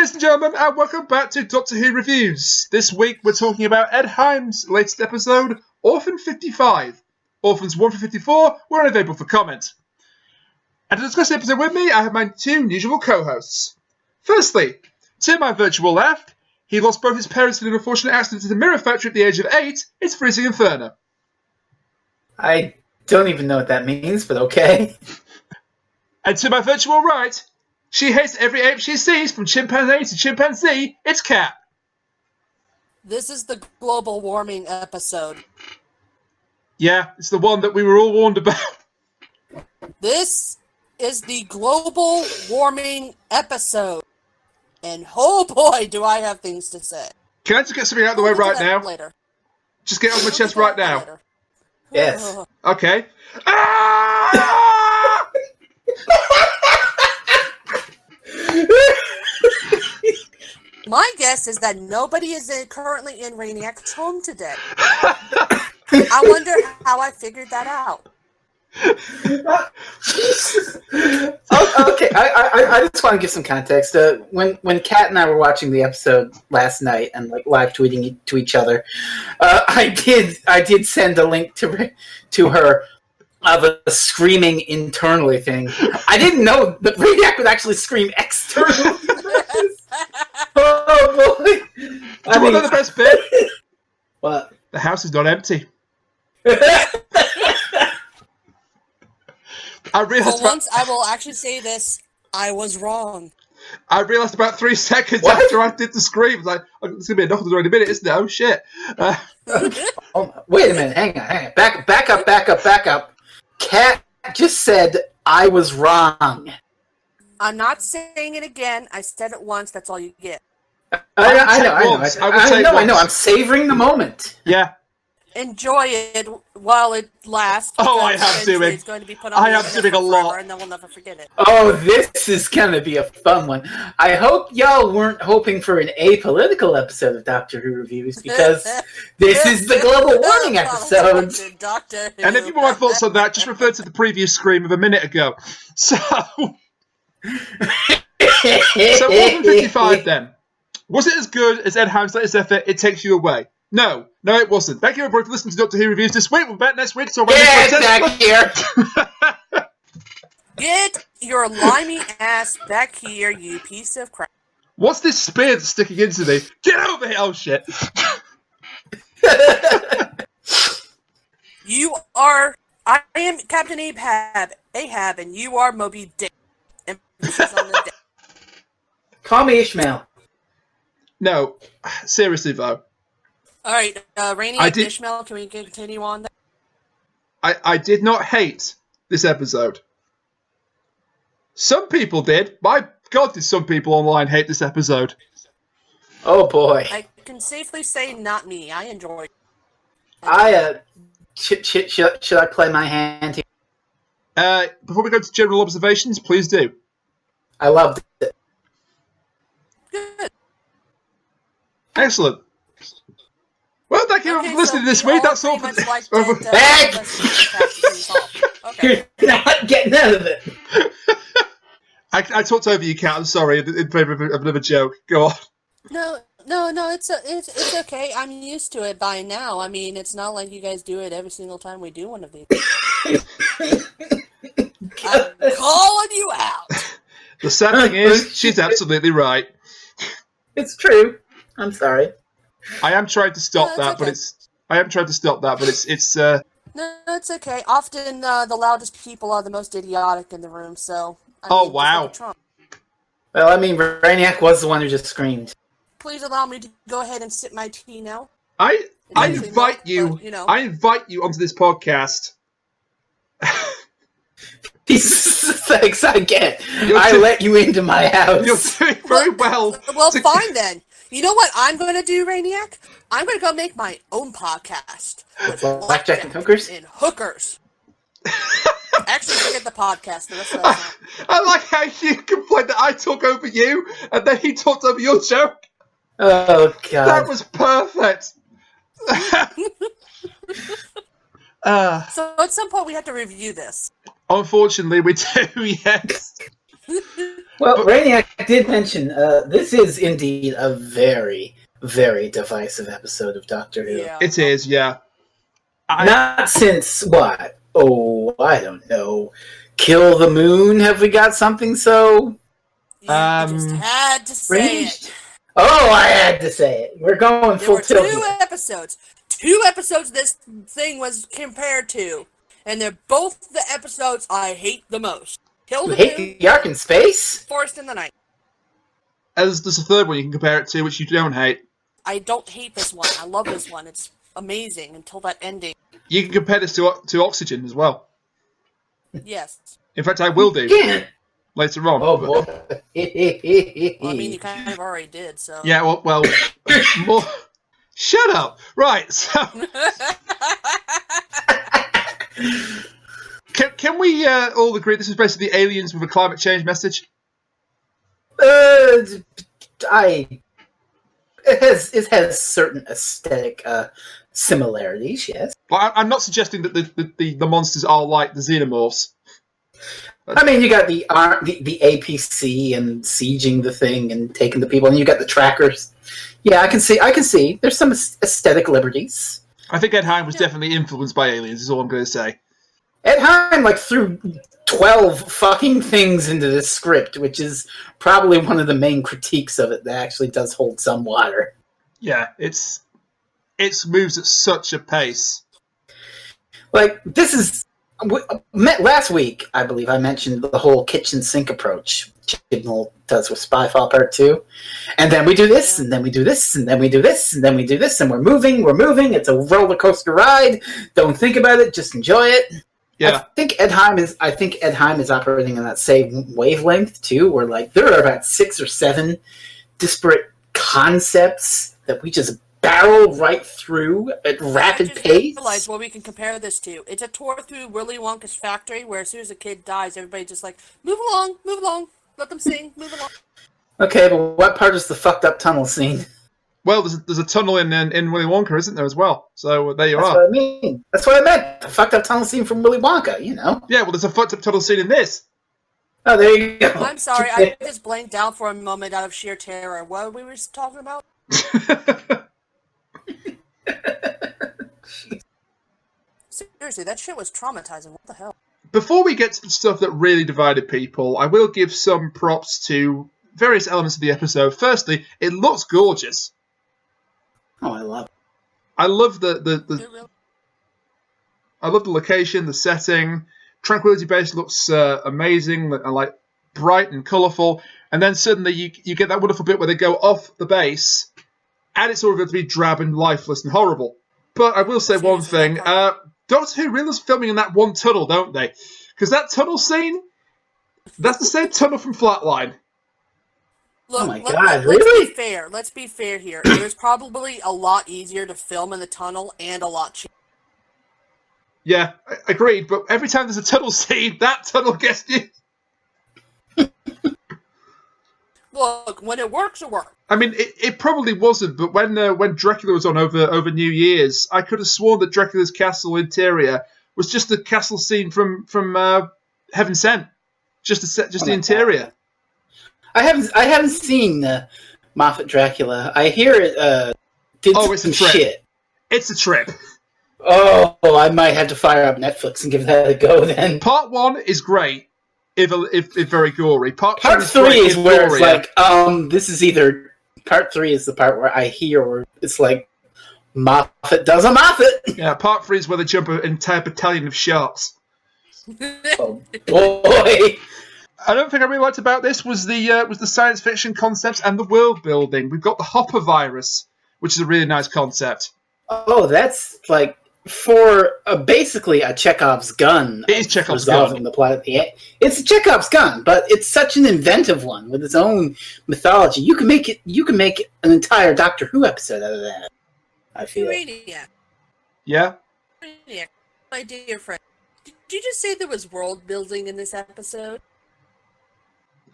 ladies and gentlemen, and welcome back to Doctor Who Reviews. This week we're talking about Ed Hime's latest episode, Orphan 55. Orphans 1 for 54 were unavailable for comment. And to discuss the episode with me, I have my two usual co-hosts. Firstly, to my virtual left, he lost both his parents in an unfortunate accident at the mirror factory at the age of 8, it's FreezingInferno. I don't even know what that means, but okay. And to my virtual right, she hates every ape she sees, from chimpanzee to chimpanzee, it's Kat. This is the global warming episode. Yeah, it's the one that we were all warned about. This is the global warming episode. And oh boy, do I have things to say. Can I just get something out of the way right now? Later. Just get it off my chest right now. Later. Yes. Okay. Ah! My guess is that nobody is currently in Rainiac's home today. I wonder how I figured that out. Okay, I just want to give some context. When Kat and I were watching the episode last night and live tweeting to each other, I did send a link to her of a screaming internally thing. I didn't know that Rainiac would actually scream externally. Oh boy! Do you want to know the best bit? What? The house is not empty. I realized. For once, I will actually say this: I was wrong. I realized about 3 seconds What? after I did the scream, I was like, "Oh, it's gonna be a knock on the door in a minute, isn't it?" Oh shit! Oh, wait a minute! Hang on! Back up! Kat just said I was wrong. I'm not saying it again. I said it once. That's all you get. I know. I'm savoring the moment. Yeah. Enjoy it while it lasts. Oh, I am doing. It's going to be put on I the am internet doing a forever, lot. and then we'll never forget it. Oh, this is gonna be a fun one. I hope y'all weren't hoping for an apolitical episode of Doctor Who Reviews, because this is the global warning episode. Doctor Who. And if you want my thoughts on that, just refer to the previous scream of a minute ago. So Orphan 55 then. Was it as good as Ed Hime's latest effort, It Takes You Away? No, it wasn't. Thank you everybody for listening to Doctor Who Reviews this week. We'll be back next week. So Get back here! Get your limey ass back here, you piece of crap. What's this spear that's sticking into me? Get over here! Oh shit! I am Captain Ahab, and you are Moby Dick. Emphasis on the dick. Call me Ishmael. No, seriously though. Alright, Rainiac, Ishmael, can we continue on that? I did not hate this episode. Some people did. My God, did some people online hate this episode. Oh boy. I can safely say not me. I enjoyed I it. should I play my hand here? Before we go to general observations, please do. I loved it. Good. Excellent. Well, thank you for listening this week. That's all for Okay. You're not getting out of it. I talked over you, Kat. I'm sorry, in favour of another joke. Go on. No, it's okay. I'm used to it by now. I mean, it's not like you guys do it every single time we do one of these. I'm calling you out. The sad thing is, she's absolutely right. It's true. I'm sorry. I am trying to stop that, okay. but it's. No, it's okay. Often the loudest people are the most idiotic in the room. So. Wow. Trump. Well, I mean, Rainiac was the one who just screamed. Please allow me to go ahead and sip my tea now. I invite you. But, you know. I invite you onto this podcast. Thanks, I get. I let you into my house. You're doing very well. Well, fine then. You know what I'm going to do, Rainiac? I'm going to go make my own podcast. With Blackjack and hookers? And hookers. Actually, forget the podcast. The rest of the time. I like how you complained that I talk over you, and then he talked over your joke. Oh, God. That was perfect. So at some point we have to review this. Unfortunately, we do, yes. Well, Rainiac did mention this is indeed a very, very divisive episode of Doctor Who. Yeah. It is, yeah. Not since what? Oh, I don't know. Kill the Moon? Have we got something so You just had to say ranged? it. Oh, I had to say it. We're going There full were tilt. two episodes. 2 episodes this thing was compared to. And they're both the episodes I hate the most. Kill You the hate Moon, the Ark in Space? Forest in the Night. As there's a third one you can compare it to, which you don't hate. I don't hate this one. I love this one. It's amazing until that ending. You can compare this to Oxygen as well. Yes. In fact, I will do Yeah. later on. Oh, but- boy. Well, I mean, you kind of already did, so. Yeah, well, more. Shut up. Right. So, can we all agree this is basically aliens with a climate change message? It has certain aesthetic similarities, yes. Well, I'm not suggesting that the monsters are like the xenomorphs. I mean, you got the APC and sieging the thing and taking the people, and you got the trackers. Yeah, I can see. There's some aesthetic liberties. I think Ed Hime was definitely influenced by aliens, is all I'm going to say. Ed Hime threw 12 fucking things into this script, which is probably one of the main critiques of it that actually does hold some water. Yeah, it moves at such a pace. This is... Last week, I believe I mentioned the whole kitchen sink approach Chibnall does with Spyfall Part 2. And then we do this, and then we do this, and then we do this, and then we do this, and we're moving. It's a roller coaster ride. Don't think about it, just enjoy it. Yeah. I think Ed Hime is operating on that same wavelength too, where there are about 6 or 7 disparate concepts that we just barrel right through at rapid pace. Realize what we can compare this to. It's a tour through Willy Wonka's factory where as soon as a kid dies, everybody just move along, let them sing, move along. Okay, but what part is the fucked up tunnel scene? Well, there's a tunnel in Willy Wonka, isn't there, as well? So there you That's are. what I mean. That's what I meant. The fucked up tunnel scene from Willy Wonka, you know. Yeah, well, there's a fucked up tunnel scene in this. Oh, there you go. I'm sorry, I just blanked out for a moment out of sheer terror. What we were talking about? Seriously, that shit was traumatizing. What the hell? Before we get to the stuff that really divided people, I will give some props to various elements of the episode. Firstly, it looks gorgeous. Oh, I love it. I love I love the location, the setting. Tranquility Base looks amazing, bright and colourful. And then suddenly you get that wonderful bit where they go off the base, and it's all going to be drab and lifeless and horrible. But I will say one thing. Doctor Who realize filming in that one tunnel, don't they? Because that tunnel scene, that's the same tunnel from Flatline. Look, oh my god, really? Let's be fair here. It was probably a lot easier to film in the tunnel and a lot cheaper. Yeah, agreed. But every time there's a tunnel scene, that tunnel gets you. Look, when it works, it works. I mean, it probably wasn't, but when Dracula was on over New Year's, I could have sworn that Dracula's castle interior was just the castle scene from Heaven Sent, just the interior. God. I haven't seen Moffat Dracula. I hear it did it's some a trip. shit. It's a trip. Oh, I might have to fire up Netflix and give that a go then. Part 1 is great, if very gory. Part 3 is great, where gory. it's this is either... Part 3 is the part where I hear where it's like, Moffat does a Moffat! Yeah, Part 3 is where they jump an entire battalion of sharks. Oh, boy! Another thing I really liked about this was the science fiction concepts and the world building. We've got the Hopper virus, which is a really nice concept. Oh, that's for basically a Chekhov's gun. It is Chekhov's resolving gun. the plot at the end. It's a Chekhov's gun, but it's such an inventive one with its own mythology. You can make an entire Doctor Who episode out of that. I feel. Yeah. My dear friend, did you just say there was world building in this episode?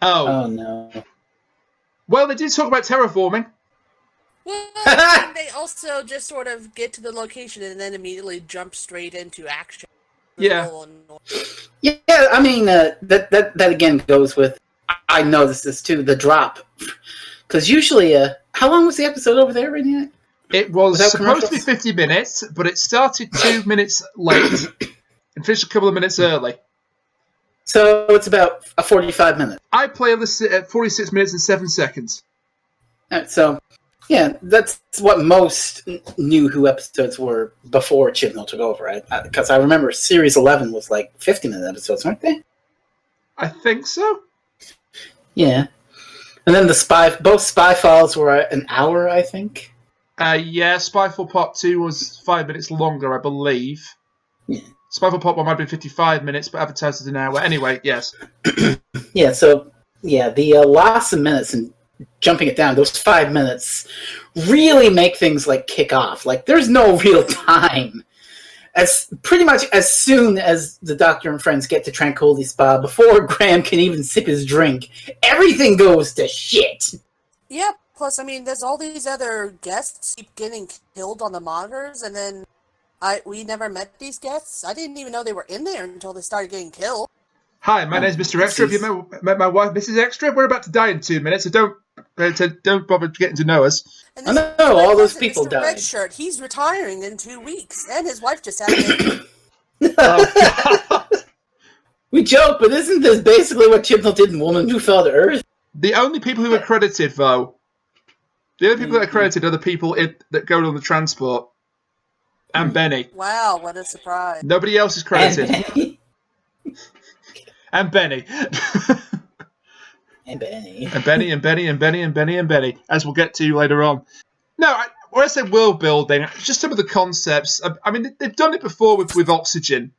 Oh no. Well, they did talk about terraforming. Well, and they also just sort of get to the location and then immediately jump straight into action. Yeah. Yeah, I mean that again goes with I noticed this too. The drop, because usually, how long was the episode over there, Rainiac? It was Without supposed to be commercials? 50 minutes, but it started 2 minutes late and finished a couple of minutes early. So it's about a 45 minutes. I playlisted it at 46 minutes and 7 seconds. Alright, so, yeah, that's what most New Who episodes were before Chibnall took over. Because I remember Series 11 was like 50-minute episodes, weren't they? I think so. Yeah. And then both Spy Files were an hour, I think. Yeah, Spyfall Part 2 was 5 minutes longer, I believe. Yeah. Spyfall Part 1 might be 55 minutes, but advertised as an hour. Anyway, yes. Yeah, so, yeah, the loss of minutes and jumping it down, those 5 minutes, really make things, like, kick off. Like, there's no real time. Pretty much as soon as the Doctor and friends get to Tranquility Spa, before Graham can even sip his drink, everything goes to shit. Yeah, plus, I mean, there's all these other guests keep getting killed on the monitors, and then we never met these guests. I didn't even know they were in there until they started getting killed. Hi, my name's Mr. Extra. Have you met my wife, Mrs. Extra? We're about to die in 2 minutes, so don't bother getting to know us. I know, all those people Mr. died. Red Shirt, he's retiring in 2 weeks, and his wife just had a baby. Oh, God. We joke, but isn't this basically what Chibnall did in Woman Who Fell to Earth? The only people who are credited, though, the only people that are credited are the people that go on the transport. And Benny. Wow, what a surprise. Nobody else is credited. And Benny. And Benny. And Benny, and Benny, and Benny, and Benny, and Benny, as we'll get to later on. No, when I say world building, just some of the concepts. I mean, they've done it before with oxygen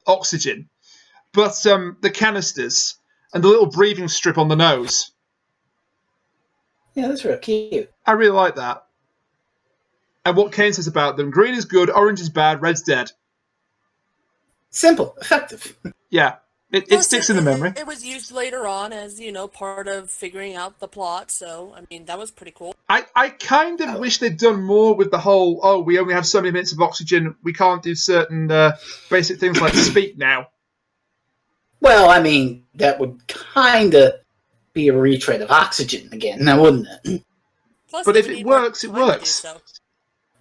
oxygen. But the canisters and the little breathing strip on the nose. Yeah, that's real cute. I really like that. And what Kane says about them: green is good, orange is bad, red's dead. Simple, effective. Yeah, it sticks in the memory. It was used later on as, part of figuring out the plot, so, I mean, that was pretty cool. I kind of wish they'd done more with the whole, we only have so many minutes of oxygen, we can't do certain basic things like speak now. Well, I mean, that would kind of be a retread of oxygen again, now wouldn't it? Plus, But they if need it more works, it time to do works. so.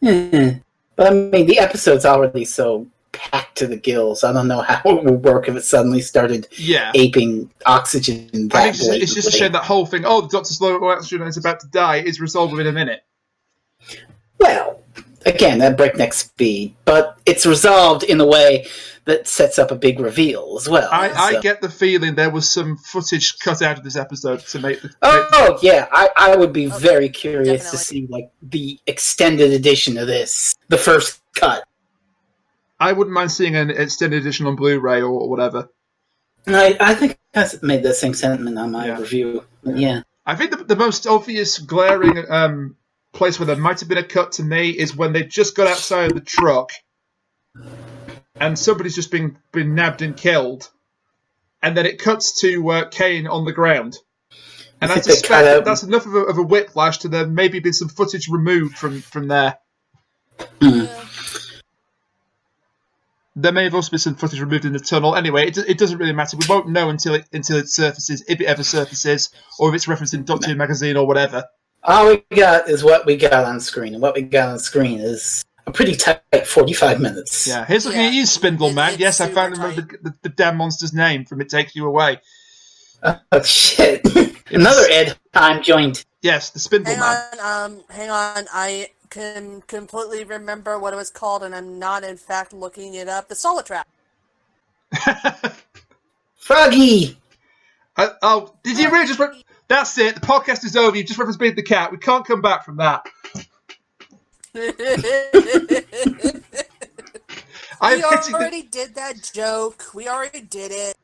But I mean, the episode's already so packed to the gills. I don't know how it would work if it suddenly started aping oxygen. I think it's just a shame that whole thing, the doctor's low oxygen and is about to die, is resolved within a minute. Well, again, at breakneck speed, but it's resolved in a way that sets up a big reveal as well. I get the feeling there was some footage cut out of this episode to make the... Yeah, I would be very curious definitely. to see, like, the extended edition of this, the first cut. I wouldn't mind seeing an extended edition on Blu-ray or whatever. I think I made that same sentiment on my review. Yeah. I think the most obvious glaring place where there might have been a cut to me is when they just got outside of the truck and somebody's just been nabbed and killed, and then it cuts to Kane on the ground. And I suspect that's enough of a whiplash to there maybe been some footage removed from there. Yeah. There may have also been some footage removed in the tunnel. Anyway, it doesn't really matter. We won't know until it surfaces, if it ever surfaces, or if it's referenced in Doctor Who magazine or whatever. All we got is what we got on screen, and what we got on screen is a pretty tight 45 minutes. Yeah, here's looking at you, Spindle Man. Yes, I finally remember the damn monster's name from It Takes You Away. Oh, shit. Another Ed time joint. Yes, the Spindle Man. Hang on, I can completely remember what it was called, and I'm not, in fact, looking it up. The Solid Trap. Froggy! Did you really just... That's it, the podcast is over. You just referenced Beat the Cat. We can't come back from that. We already did that joke. We already did it.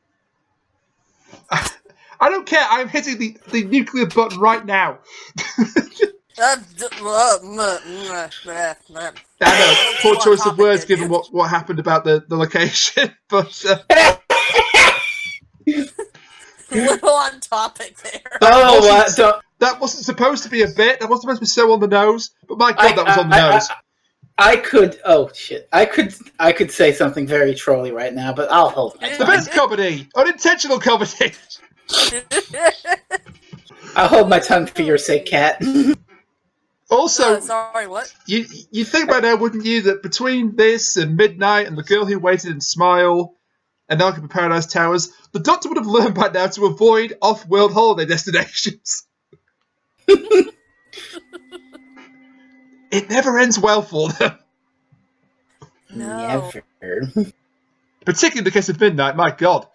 I don't care. I'm hitting the nuclear button right now. I know, poor choice of words given what happened about the location, but... A little on topic there. That wasn't supposed to be a bit. That wasn't supposed to be so on the nose. But my God, that was on the nose. I could say something very trolly right now, but I'll hold my The tongue. best comedy, unintentional comedy. I'll hold my tongue for your sake, Kat. Also, sorry, what? You think by now, wouldn't you, that between this and Midnight and The Girl Who Waited and Smile and Arkham Paradise Towers, the Doctor would have learned by now to avoid off-world holiday destinations. It never ends well for them. No. Never. Particularly in the case of Midnight, my God.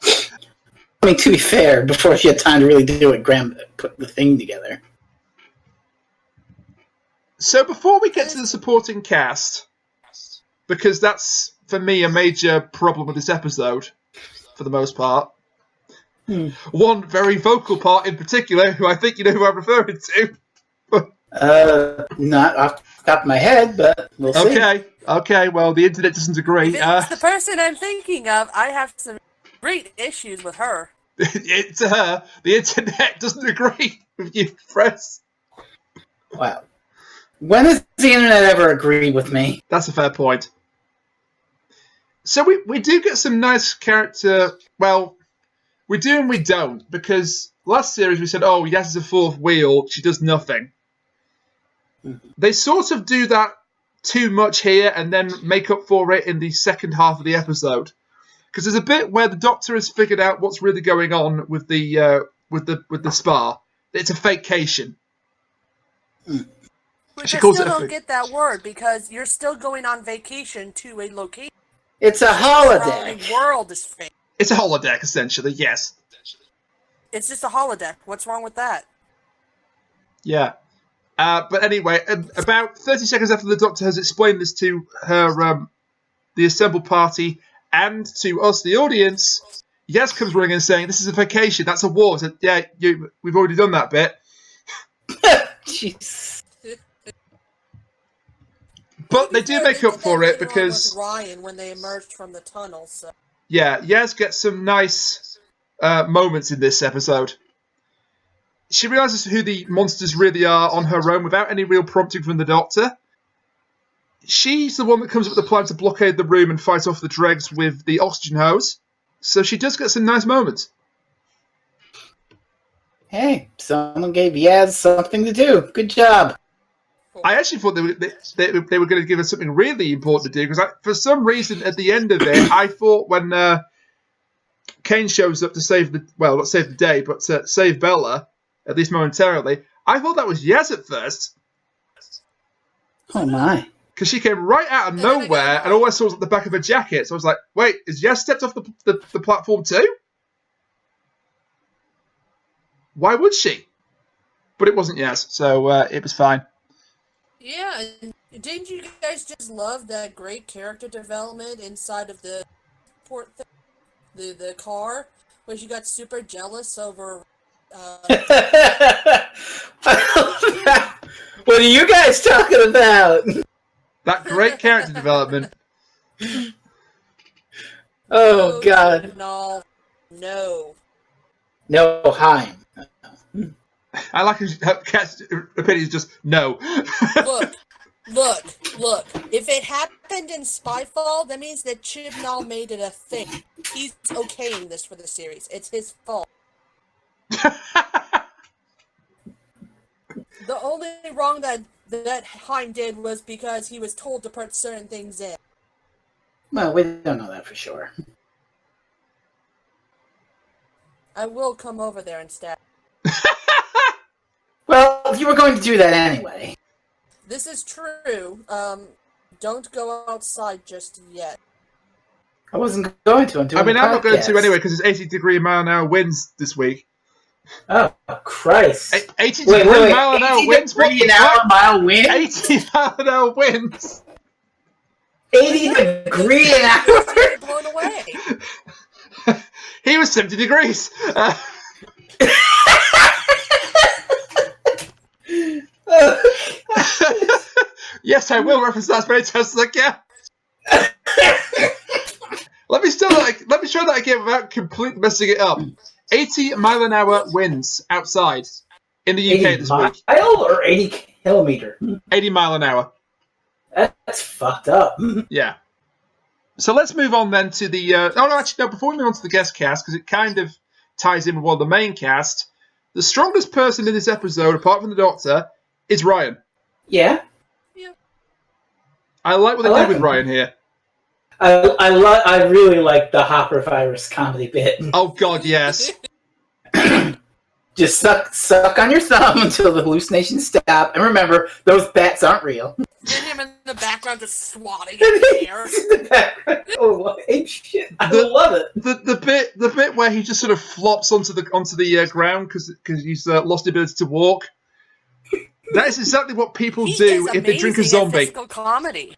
I mean, to be fair, before she had time to really do it, Graham put the thing together. So before we get to the supporting cast, because that's, for me, a major problem with this episode, for the most part. One very vocal part in particular, who I think you know who I'm referring to. Not off the top of my head, but we'll see. Okay, well, the internet doesn't agree. If it's the person I'm thinking of, I have some great issues with her. To her, the internet doesn't agree with you, Fres. Wow. When has the internet ever agreed with me? That's a fair point. So we do get some nice character... Well, we do and we don't, because last series we said, oh, Yaz is a fourth wheel, she does nothing. They sort of do that too much here and then make up for it in the second half of the episode. Because there's a bit where the Doctor has figured out what's really going on with the spa. It's a fakecation. Which I still don't get that word, because you're still going on vacation to a location. It's a holodeck. The world is fake. It's a holodeck, essentially, yes. It's just a holodeck. What's wrong with that? Yeah. But anyway, about 30 seconds after the Doctor has explained this to her, the assembled party, and to us, the audience, Yaz comes running and saying, this is a vacation, that's a war. So, yeah, we've already done that bit. Jeez. But they do make up for it because Ryan when they emerged from the tunnel. So. Yeah, Yaz gets some nice moments in this episode. She realizes who the monsters really are on her own without any real prompting from the Doctor. She's the one that comes up with the plan to blockade the room and fight off the dregs with the oxygen hose. So she does get some nice moments. Hey, someone gave Yaz something to do. Good job. I actually thought they were going to give us something really important to do, because for some reason at the end of it, I thought when Kane shows up to save not save the day, but save Bella, at least momentarily, I thought that was Yaz at first. Oh my. Because she came right out of nowhere, and all I saw was at the back of her jacket. So I was like, wait, is Yaz stepped off the platform too? Why would she? But it wasn't Yaz, so it was fine. Yeah, didn't you guys just love that great character development inside of the port thing, the car, where she got super jealous over? What are you guys talking about? That great character development. Oh God! No, Hime. I like her Kat's opinion is just no. Look. If it happened in Spyfall, that means that Chibnall made it a thing. He's okaying this for the series. It's his fault. The only wrong that Hime did was because he was told to put certain things in. Well, we don't know that for sure. I will come over there instead. Well, you were going to do that anyway. This is true. Don't go outside just yet. I wasn't going to. I'm not going to anyway, because it's 80-mile-an-hour winds this week. Oh, Christ. 80-mile-an-hour winds? 80-mile winds? 80-mile-an-hour winds? 80-degree-an-hour? Blown away. He was 70 degrees. Yes, I will reference that as many times as I can. Let me try that again without completely messing it up. 80-mile-an-hour winds outside in the UK this week. 80 mile or 80 kilometer? 80 mile an hour. That's fucked up. Yeah. So let's move on then to the... actually, no, before we move on to the guest cast, because it kind of ties in with one of the main cast. The strongest person in this episode, apart from the Doctor, is Ryan. Yeah. I like what they did with Ryan here. I really like the Hopper virus comedy bit. Oh God, yes. Just suck on your thumb until the hallucinations stop. And remember, those bats aren't real. And him in the background just swatting in the air. Oh, shit. I love it. The bit where he just sort of flops onto the ground because he's lost the ability to walk. That is exactly what people do if they drink a zombie. Physical comedy.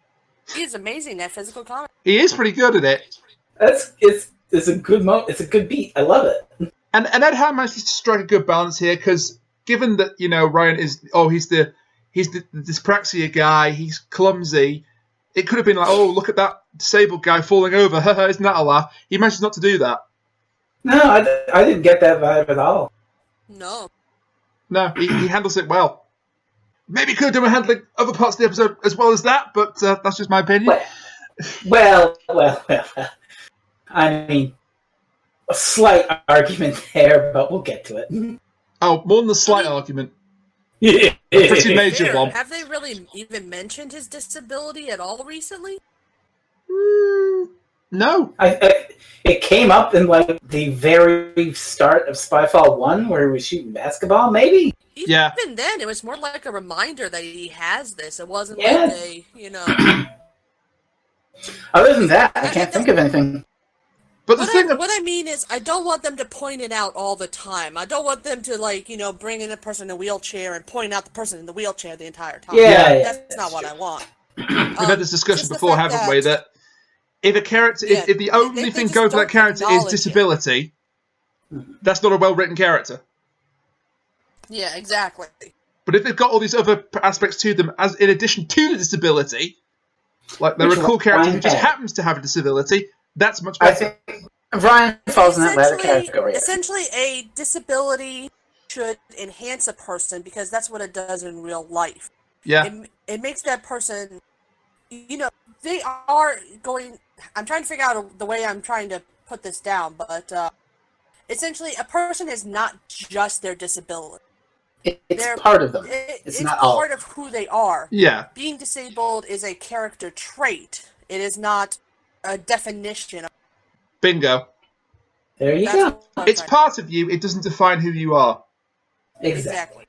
He is amazing at physical comedy. He is pretty good at it. It's a good It's a good beat. I love it. And Ed Hime manages to strike a good balance here because given that Ryan is he's the dyspraxia guy, he's clumsy. It could have been like, oh, look at that disabled guy falling over. Isn't that a laugh? He manages not to do that. No, I didn't get that vibe at all. No, he handles it well. Maybe he could have done a handling other parts of the episode as well as that, but that's just my opinion. Well. I mean, a slight argument there, but we'll get to it. Oh, more than a slight argument. A pretty major one. Have they really even mentioned his disability at all recently? No. It came up in the very start of Spyfall 1 where he was shooting basketball, maybe? Even then, it was more like a reminder that he has this. It wasn't like Other than that, I can't think of anything. But what I mean is, I don't want them to point it out all the time. I don't want them to, bring in a person in a wheelchair and point out the person in the wheelchair the entire time. That's not what I want. We've had this discussion before, haven't we? That if a character, if the only thing going for that character is disability, that's not a well-written character. Yeah, exactly. But if they've got all these other aspects to them, as in addition to the disability, like they're a cool character who just happens to have a disability, that's much better. I think Ryan falls in that latter category. Essentially, a disability should enhance a person because that's what it does in real life. Yeah. It makes that person, they are going... I'm trying to figure out the way I'm trying to put this down, but essentially, a person is not just their disability. It's part of them. It's not all. Part of who they are. Yeah. Being disabled is a character trait. It is not a definition. Bingo. There you go. It's part of you. It doesn't define who you are. Exactly.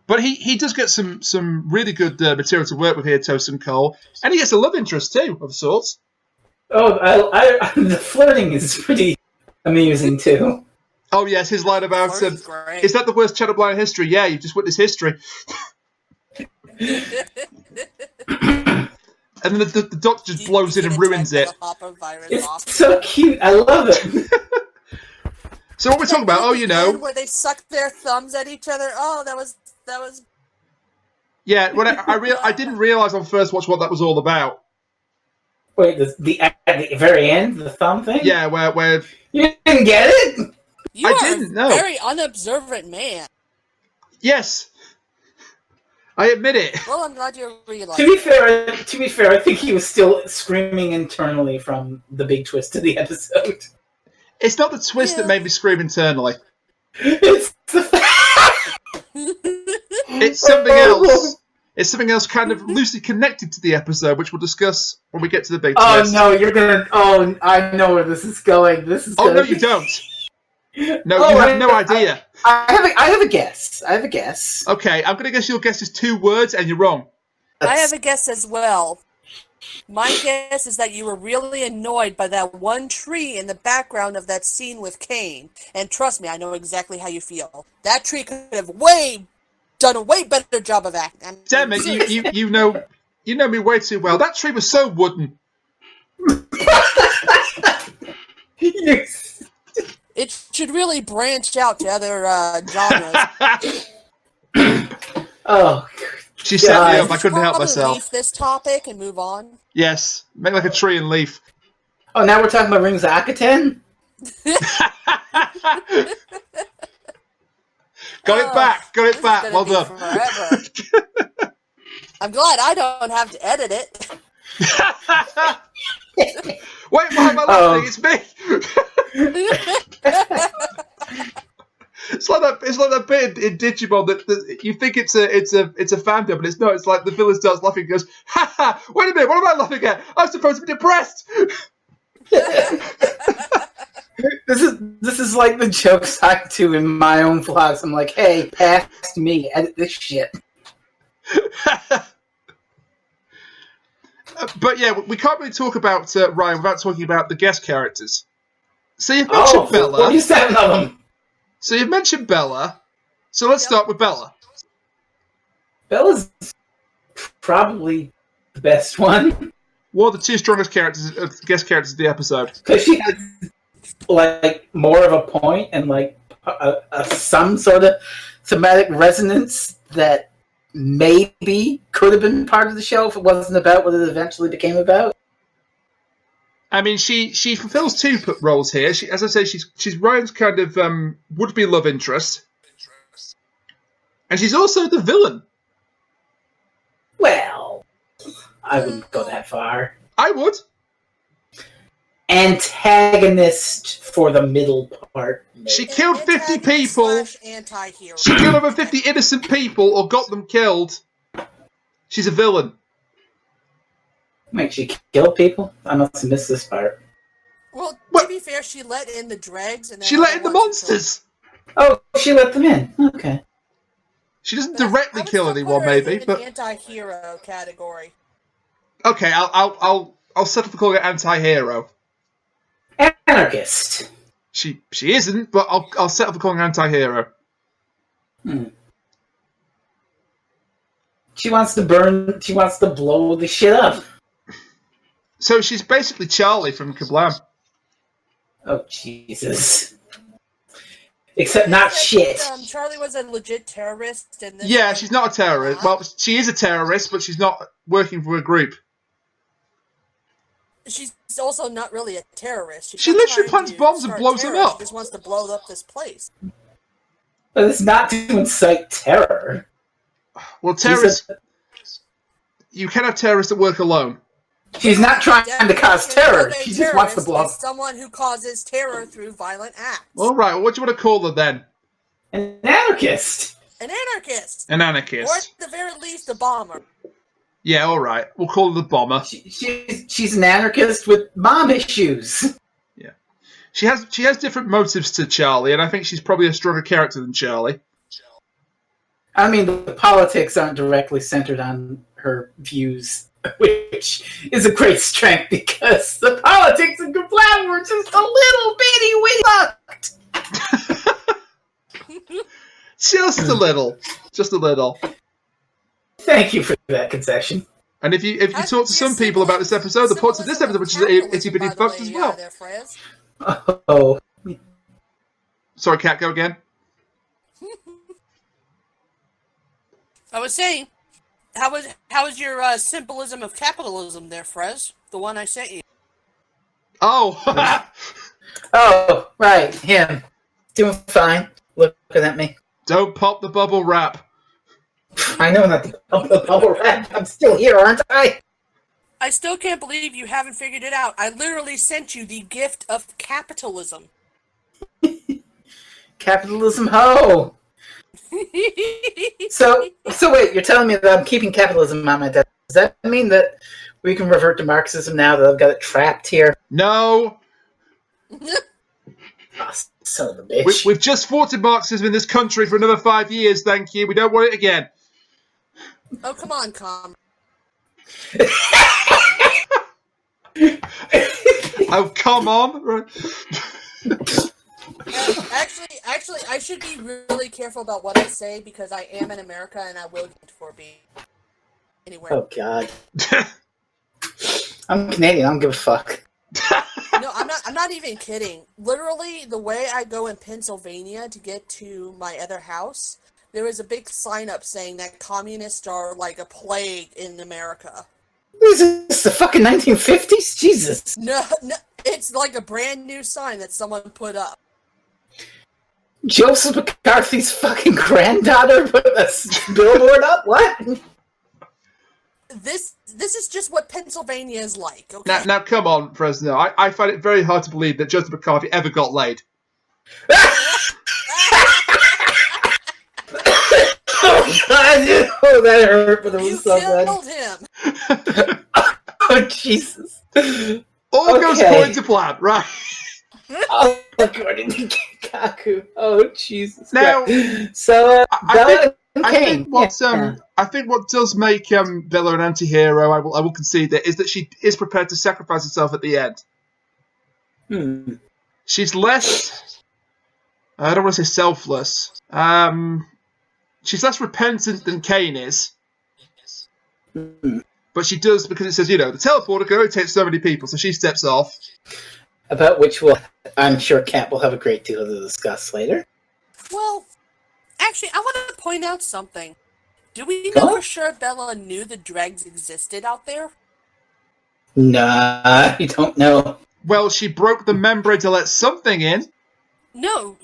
But he does get some really good material to work with here, Toast and Cole, and he gets a love interest too, of sorts. Oh, the flirting is pretty amusing too. Oh yes, his line about is that the worst chat in history? Yeah, you've just witnessed history. And then the Doctor just blows in and ruins it. It's so cute. I love it. So what we're talking about? Where they suck their thumbs at each other. Oh, that was. Yeah, when I didn't realize on first watch what that was all about. Wait, at the very end, the thumb thing? Yeah, where you didn't get it? I didn't know. Very unobservant man. Yes, I admit it. Well, I'm glad you realized. To be fair, I think he was still screaming internally from the big twist of the episode. It's not the twist that made me scream internally. It's the It's something else. It's something else kind of loosely connected to the episode, which we'll discuss when we get to the big twist. Oh no, you're gonna... Oh, I know where this is going. Oh, no, you don't. No, you have no idea. I have a guess. Okay, I'm going to guess your guess is 2 words, and you're wrong. I have a guess as well. My guess is that you were really annoyed by that one tree in the background of that scene with Kane. And trust me, I know exactly how you feel. That tree could have done a way better job of acting. Damn it, you know me way too well. That tree was so wooden. It should really branch out to other genres. Oh, she set me up. I couldn't help myself. Leave this topic and move on. Yes, make like a tree and leaf. Oh, now we're talking about Rings of Akaten? Got it back. Well done. I'm glad I don't have to edit it. Wait, why am I laughing? It's me. It's like that bit in Digimon that you think it's a fan dub, but it's not. It's like the villain starts laughing and goes, "Ha ha! Wait a minute, what am I laughing at? I'm supposed to be depressed." This is like the jokes I do in my own vlogs. I'm like, hey, past me, edit this shit. But yeah, we can't really talk about Ryan without talking about the guest characters. So you've mentioned Bella. 47 of them. So you've mentioned Bella. So let's start with Bella. Bella's probably the best one. What are the two strongest guest characters of the episode? Because she has like more of a point and like some sort of thematic resonance that maybe could have been part of the show if it wasn't about what it eventually became about. I mean, she fulfills two roles here. As I say, she's Ryan's kind of would-be love interest, and she's also the villain. Well, I wouldn't go that far. I would. Antagonist for the middle part. Maybe. She killed 50 people. Anti-hero. She killed over 50 innocent people or got them killed. She's a villain. Wait, she killed people? I must have missed this part. Well, to be fair, she let in the dregs. And then she let in the monsters. Oh, she let them in. Okay. She doesn't directly kill anyone, maybe, but anti-hero category. Okay, I'll settle for calling her anti-hero. Anarchist. She isn't, but I'll settle for calling her anti-hero. She wants to burn. She wants to blow the shit up. So she's basically Charlie from Kablam. Oh Jesus! Except not shit. Charlie was a legit terrorist, and yeah, she's not a terrorist. Well, she is a terrorist, but she's not working for a group. She's also not really a terrorist. She literally plants bombs and blows them up. She just wants to blow up this place. But it's not to incite terror. Well, terrorists... You can have terrorists that work alone. She's not trying to cause terror. She just wants to blow up. Someone who causes terror through violent acts. All right, well, what do you want to call her then? An anarchist. An anarchist. An anarchist. Or at the very least, a bomber. Yeah, all right. We'll call her the bomber. She's an anarchist with mom issues. Yeah, she has different motives to Charlie, and I think she's probably a stronger character than Charlie. I mean, the politics aren't directly centered on her views, which is a great strength because the politics in Kablam were just a little bitty fucked. Just a little. Just a little. Thank you for that concession. And if you talk to some people about this episode, the parts of this episode which is itty bitty fucked as well. Oh. Sorry, Kat, go again. I was saying, how was your symbolism of capitalism there, Frez? The one I sent you. Oh. Oh, right, him. Doing fine. Looking at me. Don't pop the bubble wrap. I know not to pop the bubble wrap. I'm still here, aren't I? I still can't believe you haven't figured it out. I literally sent you the gift of capitalism. Capitalism, ho! So wait, you're telling me that I'm keeping capitalism on my desk. Does that mean that we can revert to Marxism now that I've got it trapped here? No. Oh, son of a bitch. We've just fought Marxism in this country for another 5 years, thank you. We don't want it again. Oh, come on, Com. Oh, come on. Actually, I should be really careful about what I say because I am in America and I will get for being anywhere. Oh, God. I'm Canadian. I don't give a fuck. No, I'm not even kidding. Literally, the way I go in Pennsylvania to get to my other house, there was a big sign up saying that communists are like a plague in America. Is this the fucking 1950s? Jesus. No, it's like a brand new sign that someone put up. Joseph McCarthy's fucking granddaughter put a billboard up? What? This is just what Pennsylvania is like, okay? Now come on, Fresno. I find it very hard to believe that Joseph McCarthy ever got laid. God! Oh, that hurt, but it was so good. You killed him. Oh, Jesus. All goes according to plan, right? Oh, according to Kaku. Oh, Jesus. Now, so, Bella and I Kane. think what does make Bella an anti-hero, I will concede it, is that she is prepared to sacrifice herself at the end. She's less, I don't want to say selfless, she's less repentant than Kane is. But she does, because it says, the teleporter can only take so many people, so she steps off. About which I'm sure Kat will have a great deal to discuss later. Well, actually, I want to point out something. Do we know for sure Bella knew the dregs existed out there? Nah, I don't know. Well, she broke the membrane to let something in. No,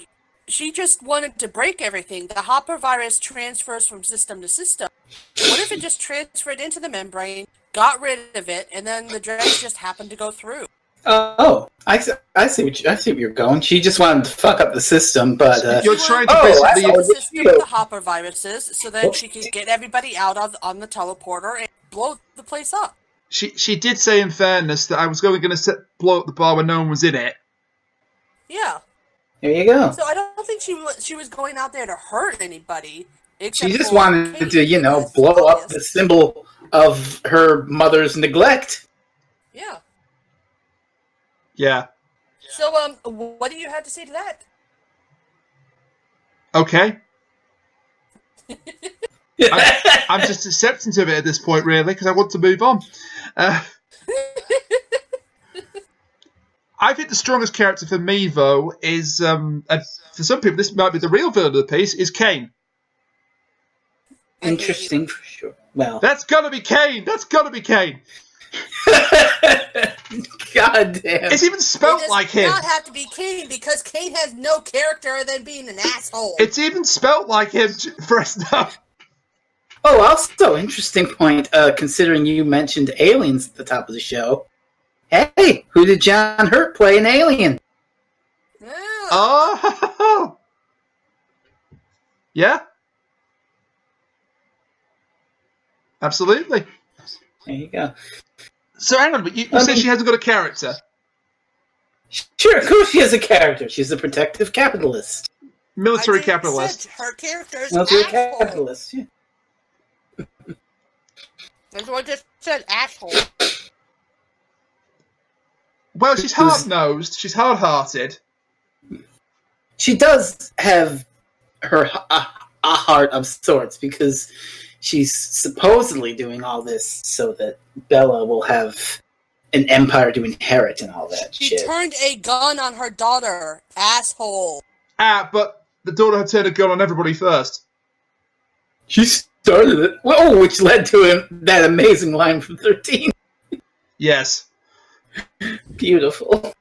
she just wanted to break everything. The hopper virus transfers from system to system. What if it just transferred into the membrane, got rid of it, and then the dregs just happened to go through? Oh, I see what you're going. She just wanted to fuck up the system, but you're trying to basically the system with the hopper viruses, so then she could get everybody out on the teleporter and blow the place up. She did say, in fairness, that I was going to blow up the bar when no one was in it. Yeah. There you go. So I don't think she was going out there to hurt anybody. She just wanted to, blow up the symbol of her mother's neglect. Yeah. Yeah. So, what do you have to say to that? Okay. I'm just accepting of it at this point, really, because I want to move on. I think the strongest character for me, though, is, and for some people, this might be the real villain of the piece, is Kane. Interesting, for sure. Well, that's gotta be Kane. That's gotta be Kane. God damn! It's even spelt like him. It does not have to be Kane because Kane has no character other than being an asshole. It's even spelt like him for us now. Oh, also interesting point. Considering you mentioned aliens at the top of the show. Hey, who did John Hurt play in Alien? Yeah. Oh, yeah. Absolutely. There you go. So hang on, but you said she hasn't got a character. Sure, of course she has a character. She's a protective capitalist. Military capitalist. Her character is Military asshole. capitalist, yeah. That's what I just said, asshole. Well, she's hard-nosed. She's hard-hearted. She does have a heart of sorts because she's supposedly doing all this so that Bella will have an empire to inherit and all that shit. She turned a gun on her daughter, asshole. But the daughter had turned a gun on everybody first. She started it. Well, which led to that amazing line from 13. Yes. Beautiful.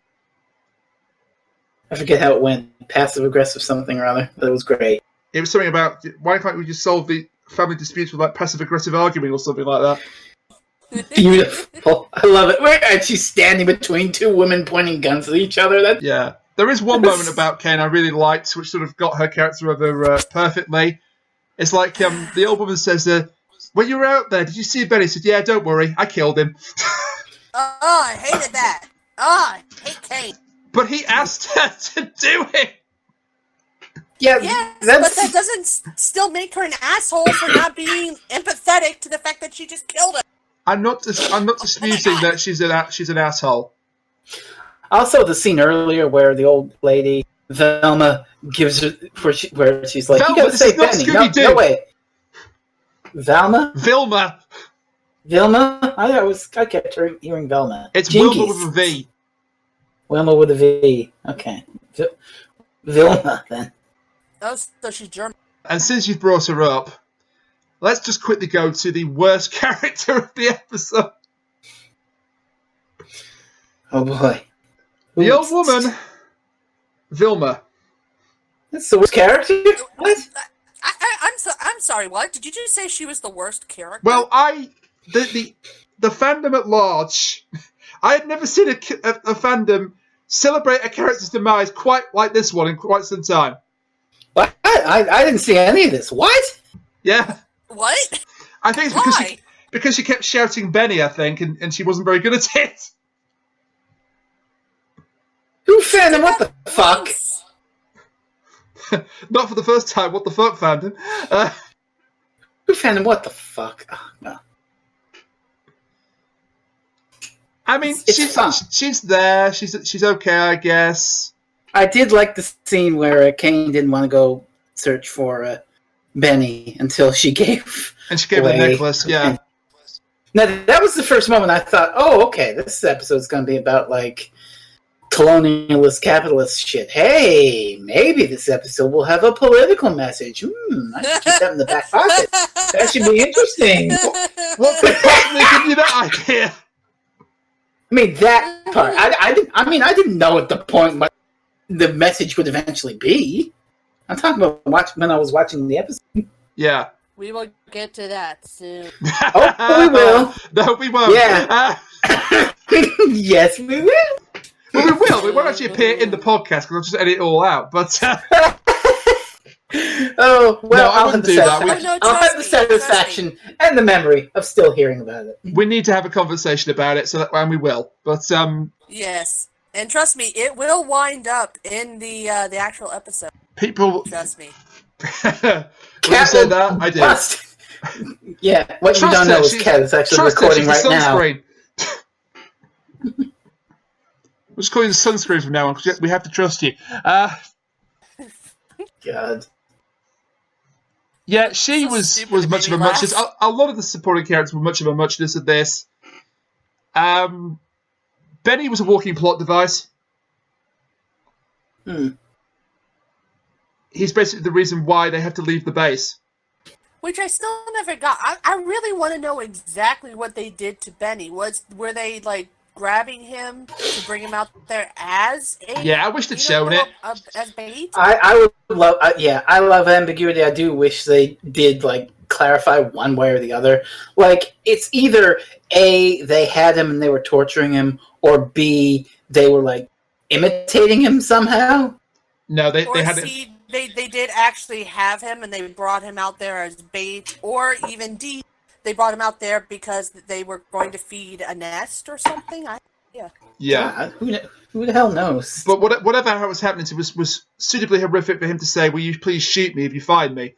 I forget how it went. Passive-aggressive something or other. That was great. It was something about, why can't we just solve the family disputes with passive-aggressive arguing or something like that? Beautiful. I love it. And she's standing between two women pointing guns at each other. Yeah. There is one moment about Kane I really liked, which sort of got her character over perfectly. It's like the old woman says, when you were out there, did you see Ben? He said, yeah, don't worry, I killed him. Oh, I hated that. Oh, I hate Kane. But he asked her to do it. Yeah, but that doesn't still make her an asshole for not being empathetic to the fact that she just killed him. I'm not disputing that she's an asshole. Also, the scene earlier where the old lady Velma gives her where she's like, Velma, "You gotta say Benny." No, wait. Velma. Vilma. I kept hearing Velma. It's Jinkies. Wilma with a V. Wilma with a V. Okay. Vilma then. Oh, so she's German. And since you've brought her up, let's just quickly go to the worst character of the episode. Oh boy. The old woman, Vilma. That's the worst character? What? I'm sorry, what? Did you just say she was the worst character? Well, the fandom at large, I had never seen a fandom celebrate a character's demise quite like this one in quite some time. What? I didn't see any of this. What? Yeah. What? I think it's Why? because she kept shouting Benny, I think, and she wasn't very good at it. Who found him? What the fuck? Once. Not for the first time. What the fuck, fandom? Who found him? What the fuck? Oh, no. I mean, It's fun. she's there. She's okay, I guess. I did like the scene where Kane didn't want to go search for Benny until she gave. And she gave her the away. necklace. Yeah. Now that was the first moment I thought, oh, okay, this episode's going to be about like colonialist capitalist shit. Hey, maybe this episode will have a political message. I should keep that in the back pocket. That should be interesting. What could possibly give you that idea? I mean, that part. I didn't know at the point what the message would eventually be. I'm talking about when I was watching the episode. Yeah. We will get to that soon. Oh, we will. No, we won't. Yeah. Yes, we will. Well, we will. We won't actually appear in the podcast because I'll just edit it all out. But oh, well, No, I wouldn't do that. I'll have the satisfaction and the memory of still hearing about it. we need to have a conversation about it, and we will. But Yes. And trust me, it will wind up in the actual episode. people. Trust me. When you say that, I do. Yeah, what you Trust don't her, know is she's- Kat is actually Trust her, recording she's the right now. sunscreen. We're just calling you sunscreen from now on because we have to trust you. God. Yeah, she So was stupid to much of a make me muchness. A lot of the supporting characters were much of a muchness of this. Benny was a walking plot device. He's basically the reason why they have to leave the base. Which I still never got. I really want to know exactly what they did to Benny. Were they like grabbing him to bring him out there as a Yeah, I wish they'd shown it. as bait? I would love, I love ambiguity. I do wish they did like clarify one way or the other. Like it's either A, they had him and they were torturing him, or B, they were like imitating him somehow. No, they Or had it. C, they did actually have him and they brought him out there as bait, or even D, they brought him out there because they were going to feed a nest or something. Yeah. God, who the hell knows? But whatever was happening to him was suitably horrific for him to say, "Will you please shoot me if you find me?"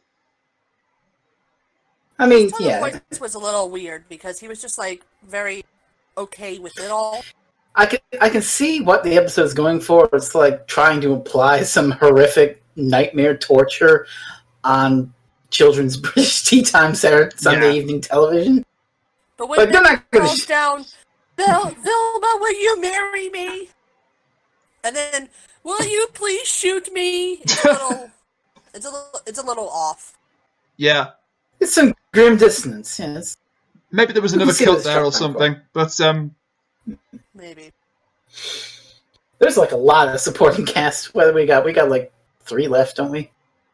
I mean, Tone of voice was a little weird because he was just like very okay with it all. I can see what the episode's going for. It's like trying to imply some horrific nightmare torture on children's British tea time Sunday evening television. But when they're not it gonna goes down, Vilma, will you marry me? And then, will you please shoot me? It's a little off. Yeah. It's some grim dissonance. Yes. Maybe there was another see cut this there or stuff, something. But Maybe. There's like a lot of supporting cast. Whether we got like 3 left, don't we?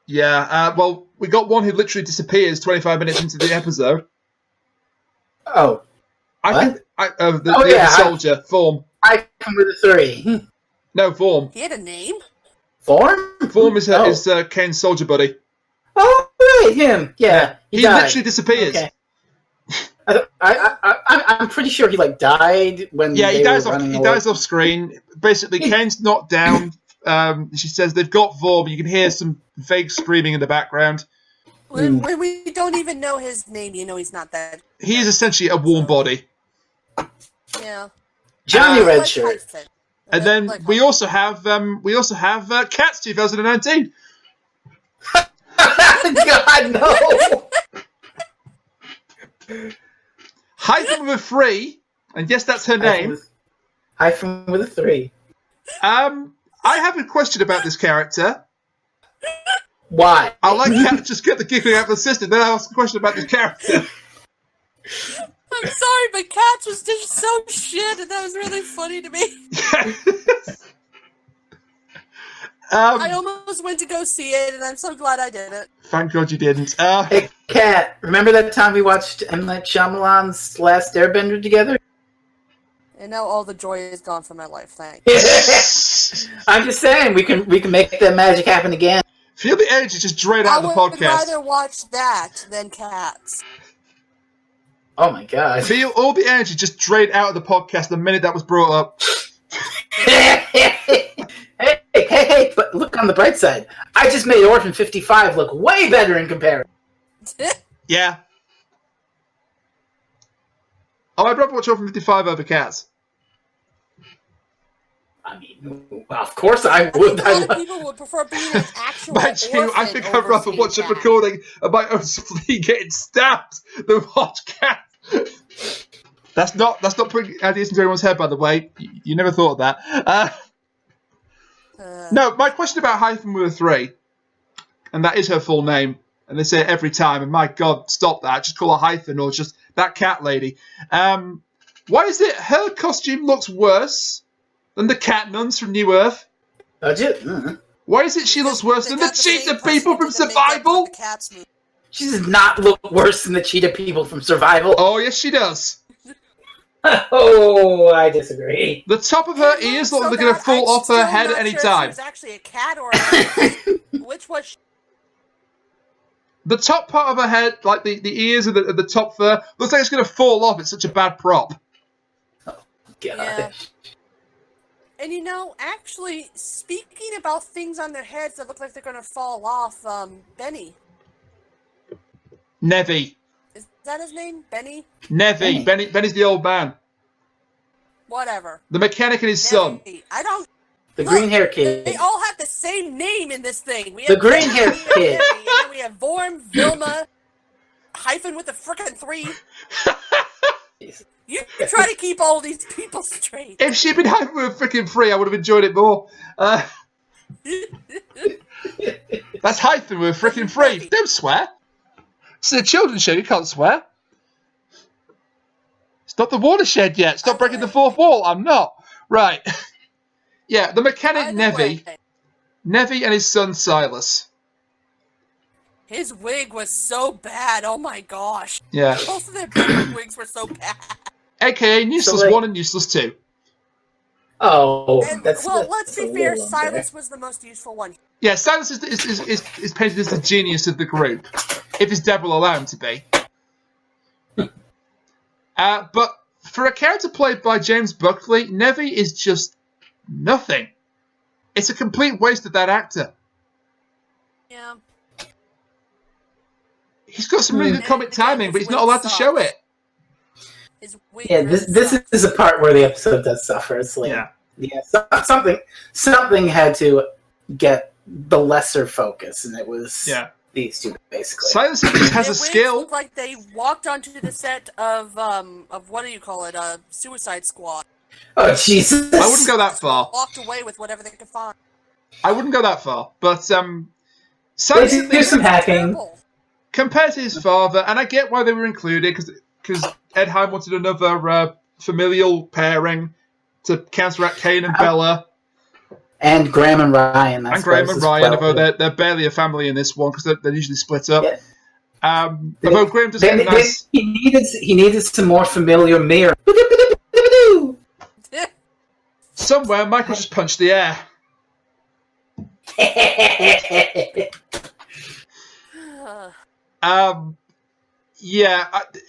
yeah. Well, we got one who literally disappears 25 minutes into the episode. Oh, I think the other soldier, Form. I come with a 3. No, Form. He had a name? Form? Form is Kane's soldier buddy. Oh, right, him. Yeah, He died. literally disappears. Okay. I'm pretty sure he like died when Yeah, they he dies were off. running He away. dies off screen. Basically, Kane's knocked down. She says they've got Vorm. You can hear some vague screaming in the background. When we don't even know his name, you know he's not that. He is essentially a warm body. Yeah. Johnny Like Redshirt. Tyson. And then Like we also have Cats 2019. God no! Hyphen with a 3, and yes, that's her name. Hyphen with a 3. I have a question about this character. Why? I'll let Kat just get the giggling out of the system, then I'll ask a question about this character. I'm sorry, but Cats was just so shit, and that was really funny to me. I almost went to go see it, and I'm so glad I did it. Thank God you didn't. Hey, Kat, remember that time we watched M. Night Shyamalan's Last Airbender together? And now all the joy is gone from my life. Thanks. I'm just saying, we can make that magic happen again. Feel the energy just drain out of the I would podcast. rather watch that than Cats. Oh my god. Feel all the energy just drain out of the podcast the minute that was brought up. Hey, but look on the bright side. I just made Orphan 55 look way better in comparison. Yeah. Oh, I'd rather watch Orphan 55 over Cats. I mean, well, of course I would. A lot of people would prefer being an actual Mind you, I orphan think I'd over rather seeing watch a Cats. recording of my own spleen getting stabbed than watch Cats. That's not putting ideas into anyone's head, by the way. You never thought of that. No, my question about Hyphen with a 3, and that is her full name, and they say it every time, and my god, stop that. Just call her Hyphen or just that cat lady. Why is it her costume looks worse than the cat nuns from New Earth? Why is it she looks worse than the cheetah people from Survival? She does not look worse than the cheetah people from Survival. Oh, yes, she does. Oh, I disagree. The top of her ears look like they're going to fall off her head at any time. She was actually a cat or a which was she? The top part of her head, like the ears and the top fur, looks like it's going to fall off. It's such a bad prop. God. Yeah. And you know, actually, speaking about things on their heads that look like they're going to fall off, Benny. Nevy. Is that his name? Benny? Nevy. Benny's the old man. Whatever. The mechanic and his son. I don't... The green hair kid. They all have the same name in this thing. We The have green hair kid. And then we have Vorm, Vilma, Hyphen with the frickin' 3. You try to keep all these people straight. If she'd been Hyphen with a freaking 3, I would have enjoyed it more. That's Hyphen with a freaking 3. Don't swear. It's a children's show, you can't swear. It's not the watershed yet. Stop breaking the fourth wall. I'm not. Right. Yeah, the mechanic Nevy. Nevy and his son Silas. His wig was so bad. Oh my gosh. Yeah. Both of their wigs were so bad. AKA Useless 1 and Useless 2. Oh, And, that's let's be fair. little Silas was the most useful one. Yeah, Silas is painted as the genius of the group, if his dad will allow him to be. But for a character played by James Buckley, Nevy is just nothing. It's a complete waste of that actor. Yeah. He's got some really good comic timing, but he's not allowed to show it. His wig Yeah, really this sucks. is a part where the episode does suffer. It's like, something had to get the lesser focus, and it was these two basically. Silas has Their a wigs skill. looked like they walked onto the set of what do you call it? Suicide Squad. Oh Jesus! I wouldn't go that far. Walked away with whatever they could find. I wouldn't go that far, but They Silas do some hacking. Terrible. compared to his father, and I get why they were included because Ed Hime wanted another familial pairing to counteract Kane and Bella. And Graham and Ryan. I And Graham suppose, and as Ryan, well. although they're barely a family in this one because they're usually split up. Yeah. Although Graham does get a nice... He needed some more familiar mirror. Somewhere, Michael just punched the air.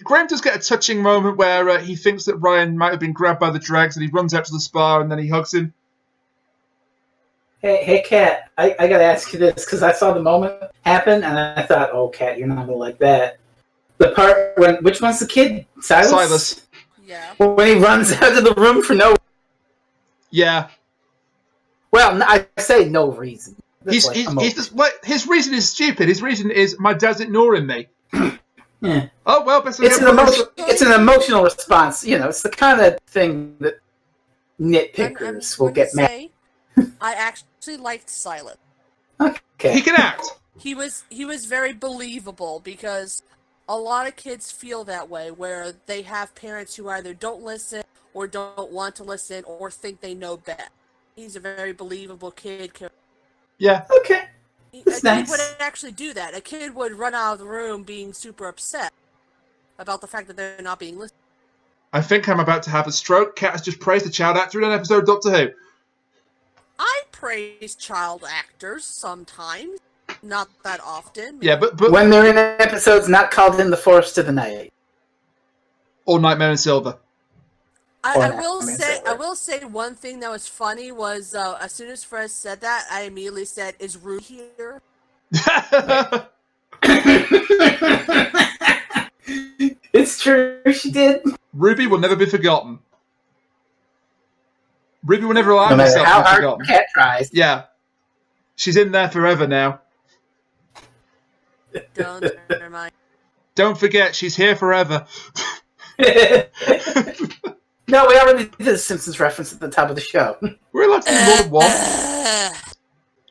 Graham does get a touching moment where he thinks that Ryan might have been grabbed by the drags and he runs out to the spa and then he hugs him. Hey, Kat, I gotta ask you this, because I saw the moment happen, and I thought, oh, Kat, you're not gonna like that. The part which one's the kid? Silas? Yeah. When he runs out of the room for no... Yeah. Well, I say no reason. His reason is stupid. His reason is, my dad's ignoring me. Yeah. Oh, well, best It's an emotional response. You know, it's the kind of thing that nitpickers will get mad. I actually liked Silas. Okay. He can act. He was very believable because a lot of kids feel that way, where they have parents who either don't listen or don't want to listen or think they know best. He's a very believable kid. Yeah. Okay. That's A kid nice. would actually do that. A kid would run out of the room being super upset about the fact that they're not being listened. I think I'm about to have a stroke. Kat has just praised a child actor in an episode of Doctor Who. I praise child actors sometimes. Not that often. Yeah, but when they're in episodes not called In the Forest of the Night. or Nightmare in Silver. I will say one thing that was funny was as soon as Fred said that, I immediately said, "Is Ruby here?" It's true, she did. Ruby will never be forgotten. Ruby will never allow No matter herself how to be hard forgotten. Kat tries. Yeah. She's in there forever now. Never mind. Don't forget, she's here forever. No, we already did the Simpsons reference at the top of the show. We're allowed to do more than one.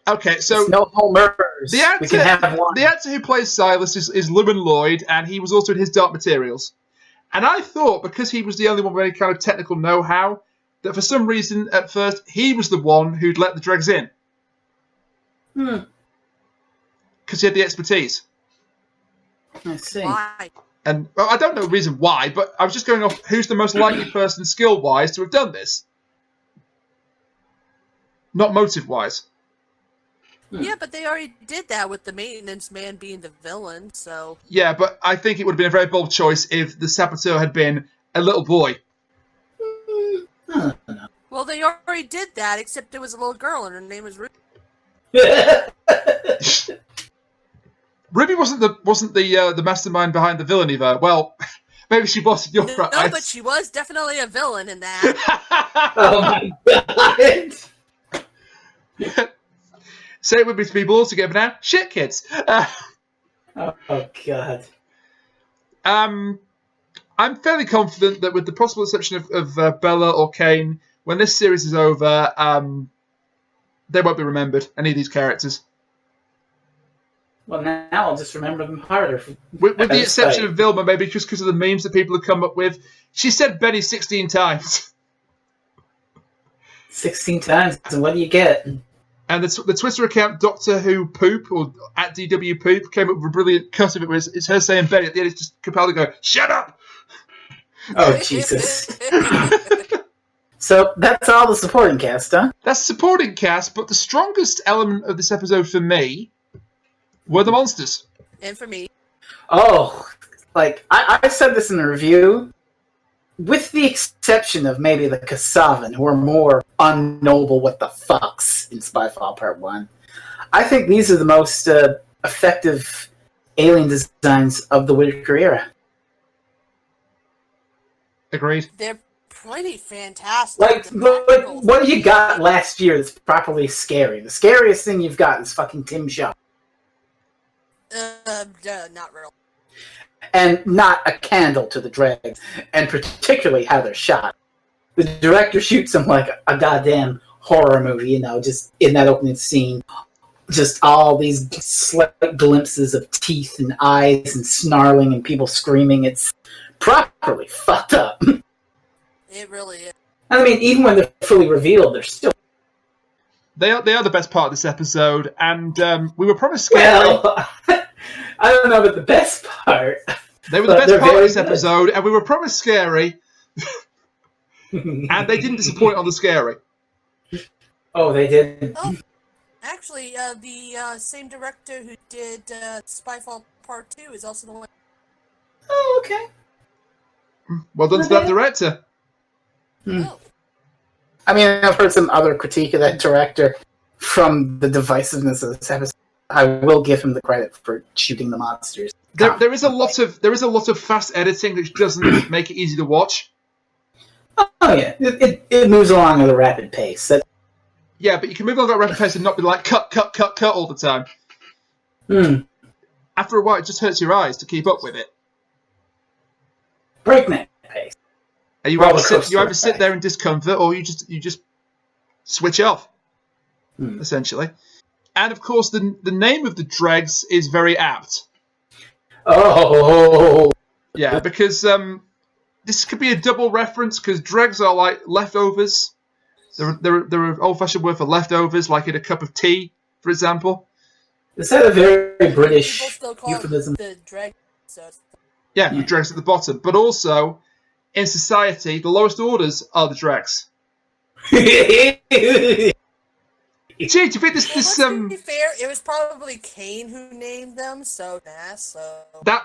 Okay, so It's no homers. the actor, We can have one. the actor who plays Silas is Llewyn Lloyd, and he was also in His Dark Materials. And I thought, because he was the only one with any kind of technical know-how, that for some reason, at first, he was the one who'd let the dregs in. Because he had the expertise. I see. Why? And well, I don't know the reason why, but I was just going off who's the most likely person skill-wise to have done this. Not motive-wise. Yeah, but they already did that with the maintenance man being the villain, so... Yeah, but I think it would have been a very bold choice if the saboteur had been a little boy. Well, they already did that, except it was a little girl, and her name was Ruby. Ruby wasn't the mastermind behind the villainy, though. Well, maybe she was in your eyes. No, but she was definitely a villain in that. Oh my god! Say it with me to people all together now. Shit, kids. Oh god. I'm fairly confident that with the possible exception of Bella or Kane, when this series is over, they won't be remembered, any of these characters. Well, now I'll just remember them harder. With the exception of Vilma, maybe just because of the memes that people have come up with. She said Benny 16 times. 16 times, and what do you get? And the Twitter account Doctor Who Poop, or at DW Poop, came up with a brilliant cut of it where it's her saying Benny. At the end, it's just compelled to go, shut up! Oh, Jesus. So, that's all the supporting cast, huh? That's supporting cast, but the strongest element of this episode for me were the monsters. And for me. Oh, like, I said this in the review, with the exception of maybe the Kasavan, who are more unknowable what the fucks in Spyfall Part 1, I think these are the most effective alien designs of the Whittaker era. Agreed. They're pretty fantastic. Like, what do you got last year that's properly scary? The scariest thing you've got is fucking Tim Shaw. Not real. And not a candle to the dregs, and particularly how they're shot. The director shoots them like a goddamn horror movie, you know, just in that opening scene. Just all these slight glimpses of teeth and eyes and snarling and people screaming. It's properly fucked up. It really is. I mean, even when they're fully revealed, they're still... They are the best part of this episode, and we were promised scary. Well, I don't know about the best part. They were the best part of this good. episode, and we were promised scary, and they didn't disappoint on the scary. Oh, they did. Oh, actually, the same director who did Spyfall Part 2 is also the one... Oh, okay. Well done to that director. Oh. I mean, I've heard some other critique of that director from the divisiveness of this episode. I will give him the credit for shooting the monsters. There is a lot of fast editing which doesn't make it easy to watch. Oh yeah, it moves along at a rapid pace. Yeah, but you can move along at a rapid pace and not be like cut all the time. After a while, it just hurts your eyes to keep up with it. Breakneck pace. And you either sit there in discomfort, or you just switch off, essentially. And of course, the name of the dregs is very apt. Oh, yeah, because this could be a double reference because dregs are like leftovers. They're an old-fashioned word for leftovers, like in a cup of tea, for example. Is that a very British People still call euphemism? it the drag. So Yeah, the dregs at the bottom, but also in society, the lowest orders are the dregs. Gee, do you think this Let's be fair, it was probably Kane who named them, so that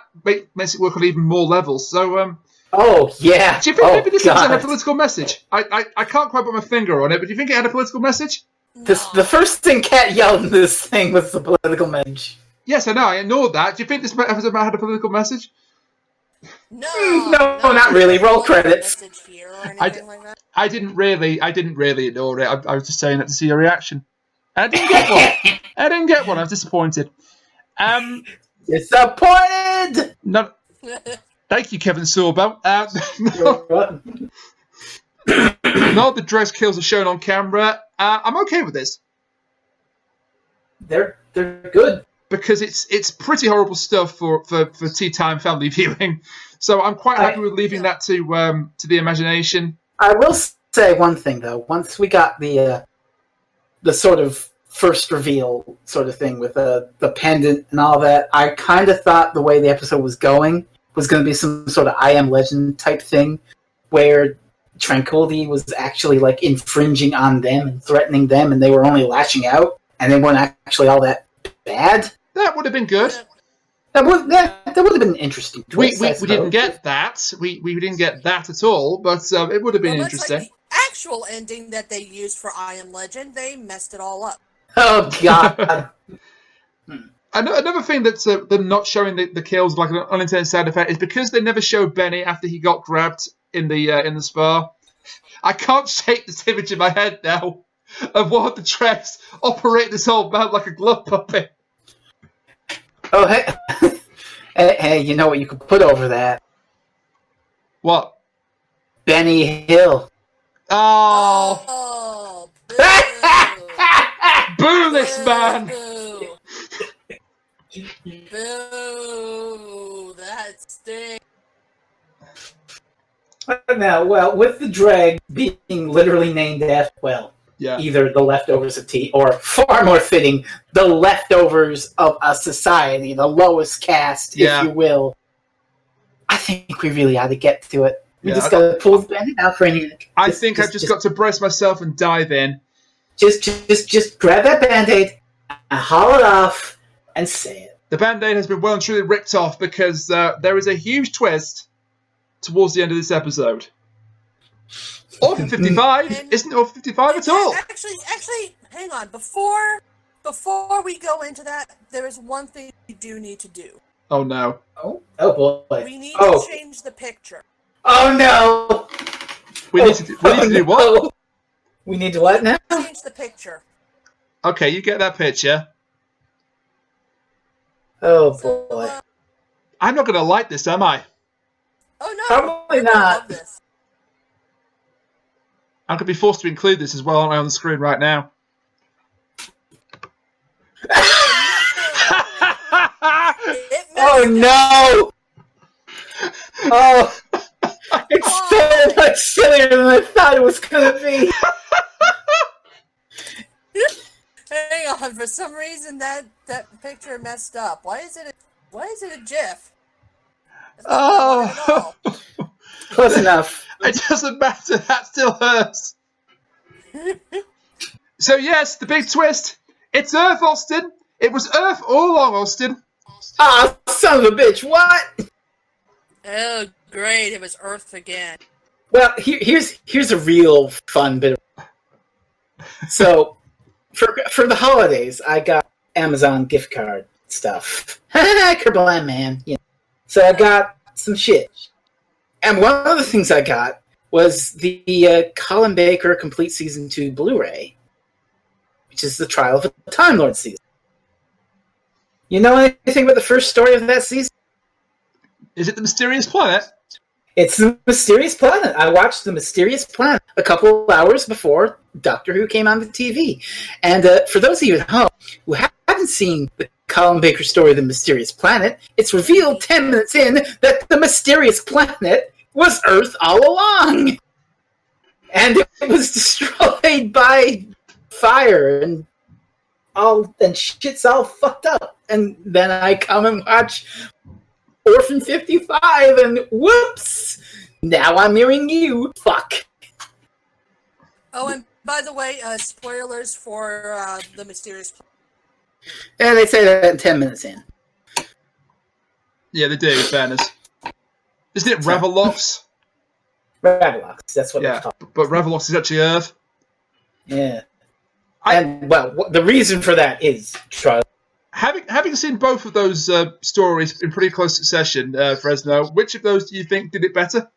makes it work on even more levels. So Oh yeah. do you think maybe this episode had a God. political message? I can't quite put my finger on it, but do you think it had a political message? no. The first thing Kat yelled in this thing was the political message. Yes, I know. I ignored that. Do you think this episode had a political message? No, not really. Roll credits. Message here or anything like that. I didn't really ignore it. I was just saying that to see your reaction. And I didn't get one. I was disappointed. Disappointed. No, thank you, Kevin Sorbo. None of the dress kills are shown on camera. I'm okay with this They're good. because it's pretty horrible stuff for tea time family viewing. So I'm quite happy with leaving that to the imagination. I will say one thing though. Once we got the sort of first reveal sort of thing with the pendant and all that, I kind of thought the way the episode was going to be some sort of I Am Legend type thing, where Tranquility was actually like infringing on them and threatening them, and they were only lashing out, and they weren't actually all that bad. That would have been good. That would have been an interesting twist. We didn't get that. We didn't get that at all, but it would have been interesting. Like the actual ending that they used for I Am Legend, they messed it all up. Oh God. Another thing that's them not showing the kills like an unintended side effect is because they never showed Benny after he got grabbed in the spa. I can't shake this image in my head now of one of the tracks operating this old man like a glove puppet. Oh hey, hey, you know what you could put over that? What? Benny Hill. Oh, Boo! boo this man! Boo! Boo! That stinks. Now, well, with the drag being literally named after, well, Yeah. either the leftovers of tea, or far more fitting, the leftovers of a society, the lowest caste, if you will. I think we really ought to get to it. We just got to pull the bandit out for anything. I think I've just got to brace myself and dive in. Just grab that Band-Aid and haul it off and say it. The Band-Aid has been well and truly ripped off because there is a huge twist towards the end of this episode. Orphan 55 isn't Orphan 55 at all. Actually, hang on. Before we go into that, there is one thing we do need to do. Oh no. Oh boy. We need to change the picture. Oh no. We need to do what? No. We need to what now? Change the picture. Okay, you get that picture. Oh So, boy. I'm not going to like this, am I? Oh no. Probably I not. love this. I'm going to be forced to include this as well, aren't I, on the screen right now? Oh no! Oh, it's so much sillier than I thought it was gonna be. Hang on, for some reason that picture messed up. Why is it a GIF? That's not right at all. Close enough. It doesn't matter, that still hurts. So yes, the big twist. It's Earth, Austin. It was Earth all along, Austin. Ah, son of a bitch! What? Oh, great! It was Earth again. Well, here's a real fun bit. So, for the holidays, I got Amazon gift card stuff. Kerblam, man. You know. So I got some shit, and one of the things I got was the Colin Baker Complete Season 2 Blu-ray, which is the Trial of a Time Lord season. You know anything about the first story of that season? Is it the Mysterious Planet? It's The Mysterious Planet. I watched The Mysterious Planet a couple hours before Doctor Who came on the TV. And for those of you at home who haven't seen the Colin Baker story, The Mysterious Planet, it's revealed 10 minutes in that the Mysterious Planet was Earth all along. And it was destroyed by fire and shit's all fucked up. And then I come and watch Orphan 55 and whoops! Now I'm hearing you. Fuck. Oh, and by the the way, spoilers for the mysterious. Yeah, they say that 10 minutes in. Yeah, they do, in fairness. Isn't it Revelox? Ravelox, that's what it's called. But Revelox is actually Earth. Yeah. The reason for that is trust. Having seen both of those stories in pretty close succession, Fresno, which of those do you think did it better?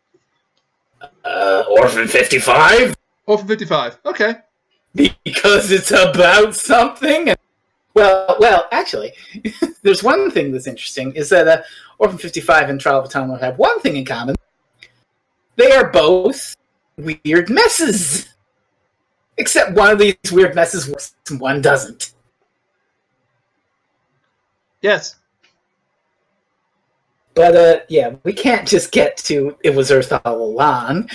Orphan 55. Orphan 55. Okay. Because it's about something. Well, actually, there's one thing that's interesting, is that Orphan 55 and Trial of Atonement have one thing in common. They are both weird messes. Except one of these weird messes works and one doesn't. Yes. But, we can't just get to it was Earth all along.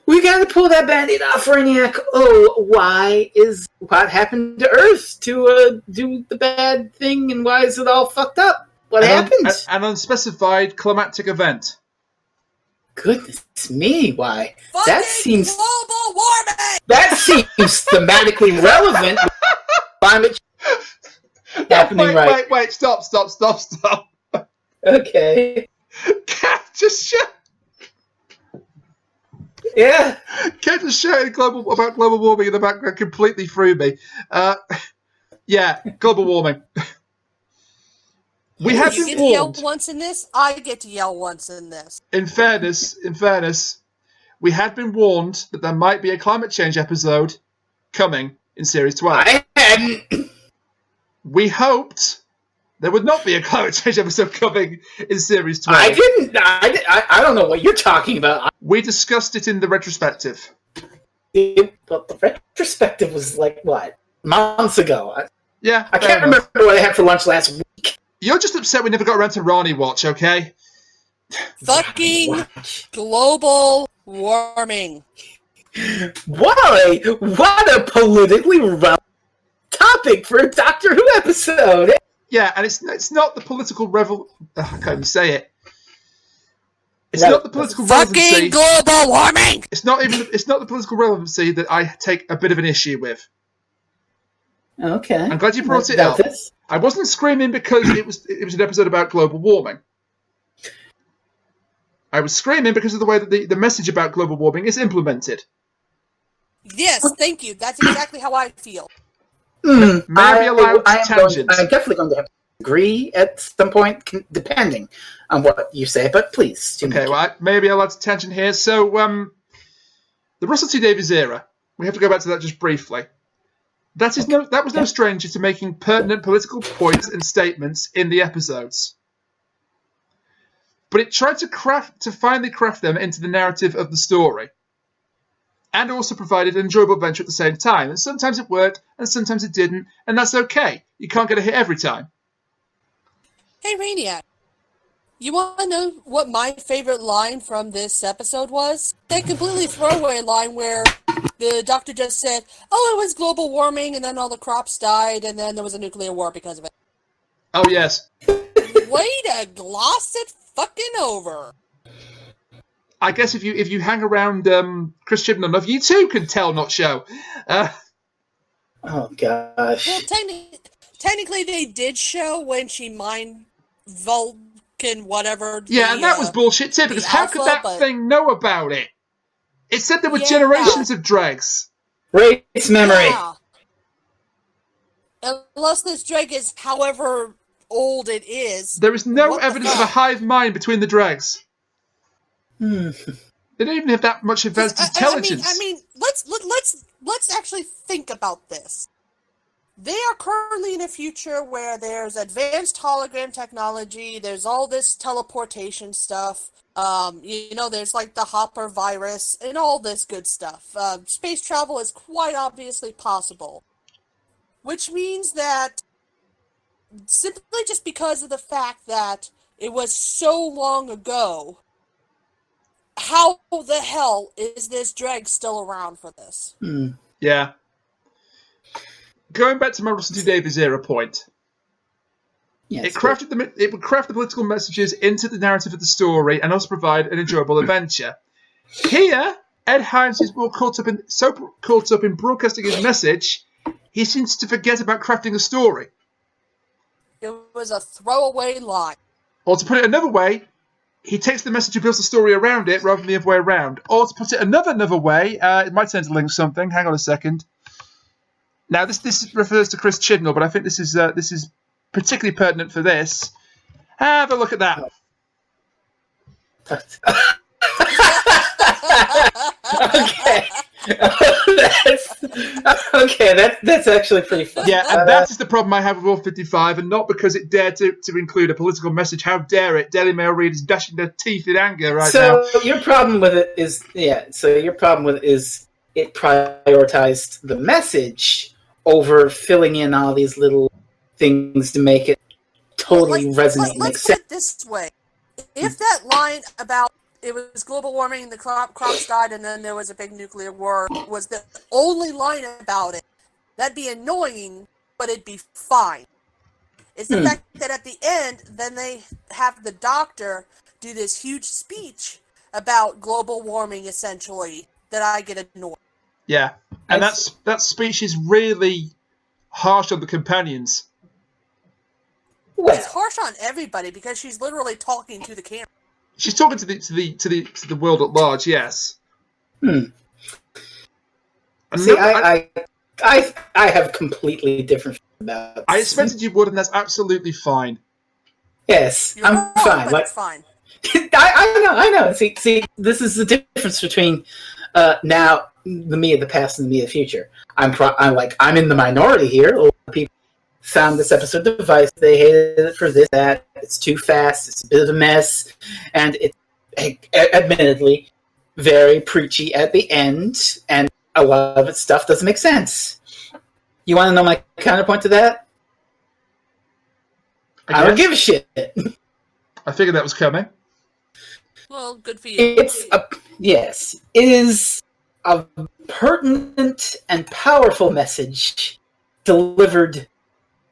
We gotta pull that Band-Aid off, Brainiac. Oh, what happened to Earth to do the bad thing, and why is it all fucked up? What happened? An unspecified climactic event. Goodness me, why? Fucking That seems global warming! That seems thematically relevant with climate happening Wait, stop. Okay. Kat just shut. Yeah. Kat just shouted about global warming in the background completely threw me. Global warming. We have you been get to yell warned. once in this, I get to yell once in this. In fairness, we had been warned that there might be a climate change episode coming in Series 12. I hadn't. We hoped there would not be a climate change episode coming in Series 12. I didn't. I don't know what you're talking about. We discussed it in the retrospective. But the retrospective was like, what? Months ago. I can't remember what I had for lunch last week. You're just upset we never got around to Rani Watch, okay? Fucking global warming. Why? What a politically relevant topic for a Doctor Who episode. Yeah, and it's not the political I can't even say it. It's not the political relevancy. Fucking global warming. It's not the political relevancy that I take a bit of an issue with. Okay. I'm glad you brought it up. I wasn't screaming because it was an episode about global warming. I was screaming because of the way that the message about global warming is implemented. Yes, thank you. That's exactly how I feel. May I be allowed tangent? I'm definitely going to have to agree at some point, depending on what you say, but please. Okay, well, maybe allowed to tangent here. So, the Russell T Davies era, we have to go back to that just briefly. That was no stranger to making pertinent political points and statements in the episodes. But it tried to finally craft them into the narrative of the story. And also provided an enjoyable adventure at the same time. And sometimes it worked, and sometimes it didn't, and that's okay. You can't get a hit every time. Hey, Rainiac. You want to know what my favorite line from this episode was? That completely throwaway line where the doctor just said, oh, it was global warming, and then all the crops died, and then there was a nuclear war because of it. Oh, yes. Way to gloss it fucking over. I guess if you hang around Chris Chibnall enough, you too can tell, not show. Oh, gosh. Well, technically they did show when she mined Vulcan, whatever. Yeah, and that was bullshit too, because how could that thing know about it? It said there were generations of dregs. Race memory. Yeah. Unless this dreg is however old it is. There is no evidence of a hive mind between the dregs. They don't even have that much advanced intelligence. I mean, let's actually think about this. They are currently in a future where there's advanced hologram technology, there's all this teleportation stuff, there's like the Hopper virus, and all this good stuff. Space travel is quite obviously possible. Which means that, simply just because of the fact that it was so long ago, how the hell is this dreg still around for this? Yeah. Going back to my Russell T Davies era point, it would craft the political messages into the narrative of the story and also provide an enjoyable adventure. Here, Ed Himes is so caught up in broadcasting his message, he seems to forget about crafting a story. It was a throwaway line. Or to put it another way, he takes the message and builds the story around it rather than the other way around. Or to put it another way, it might tend to link something. Hang on a second. Now, this refers to Chris Chibnall, but I think this is particularly pertinent for this. Have a look at that. That's actually pretty funny. Yeah, and that is the problem I have with All 55, and not because it dared to include a political message. How dare it? Daily Mail readers dashing their teeth in anger now. So your problem with it is it prioritized the message over filling in all these little things to make it totally resonate and make sense. Let's put it this way. If that line about it was global warming, the crops died, and then there was a big nuclear war was the only line about it, that'd be annoying, but it'd be fine. It's the fact that at the end, then they have the doctor do this huge speech about global warming, essentially, that I get annoyed. Yeah, and that speech is really harsh on the companions. Well, it's harsh on everybody because she's literally talking to the camera. She's talking to the world at large. Yes. See, I have completely different about this. I expected you would, and that's absolutely fine. Yes, You're I'm wrong, fine. But it's fine. I know. See, this is the difference between now the me of the past and the me of the future. I'm in the minority here. A lot of people found this episode divisive. They hated it for this, that. It's too fast. It's a bit of a mess, and it's admittedly very preachy at the end, and a lot of its stuff doesn't make sense. You want to know my counterpoint to that? I don't give a shit. I figured that was coming. Well, good for you. It is a pertinent and powerful message delivered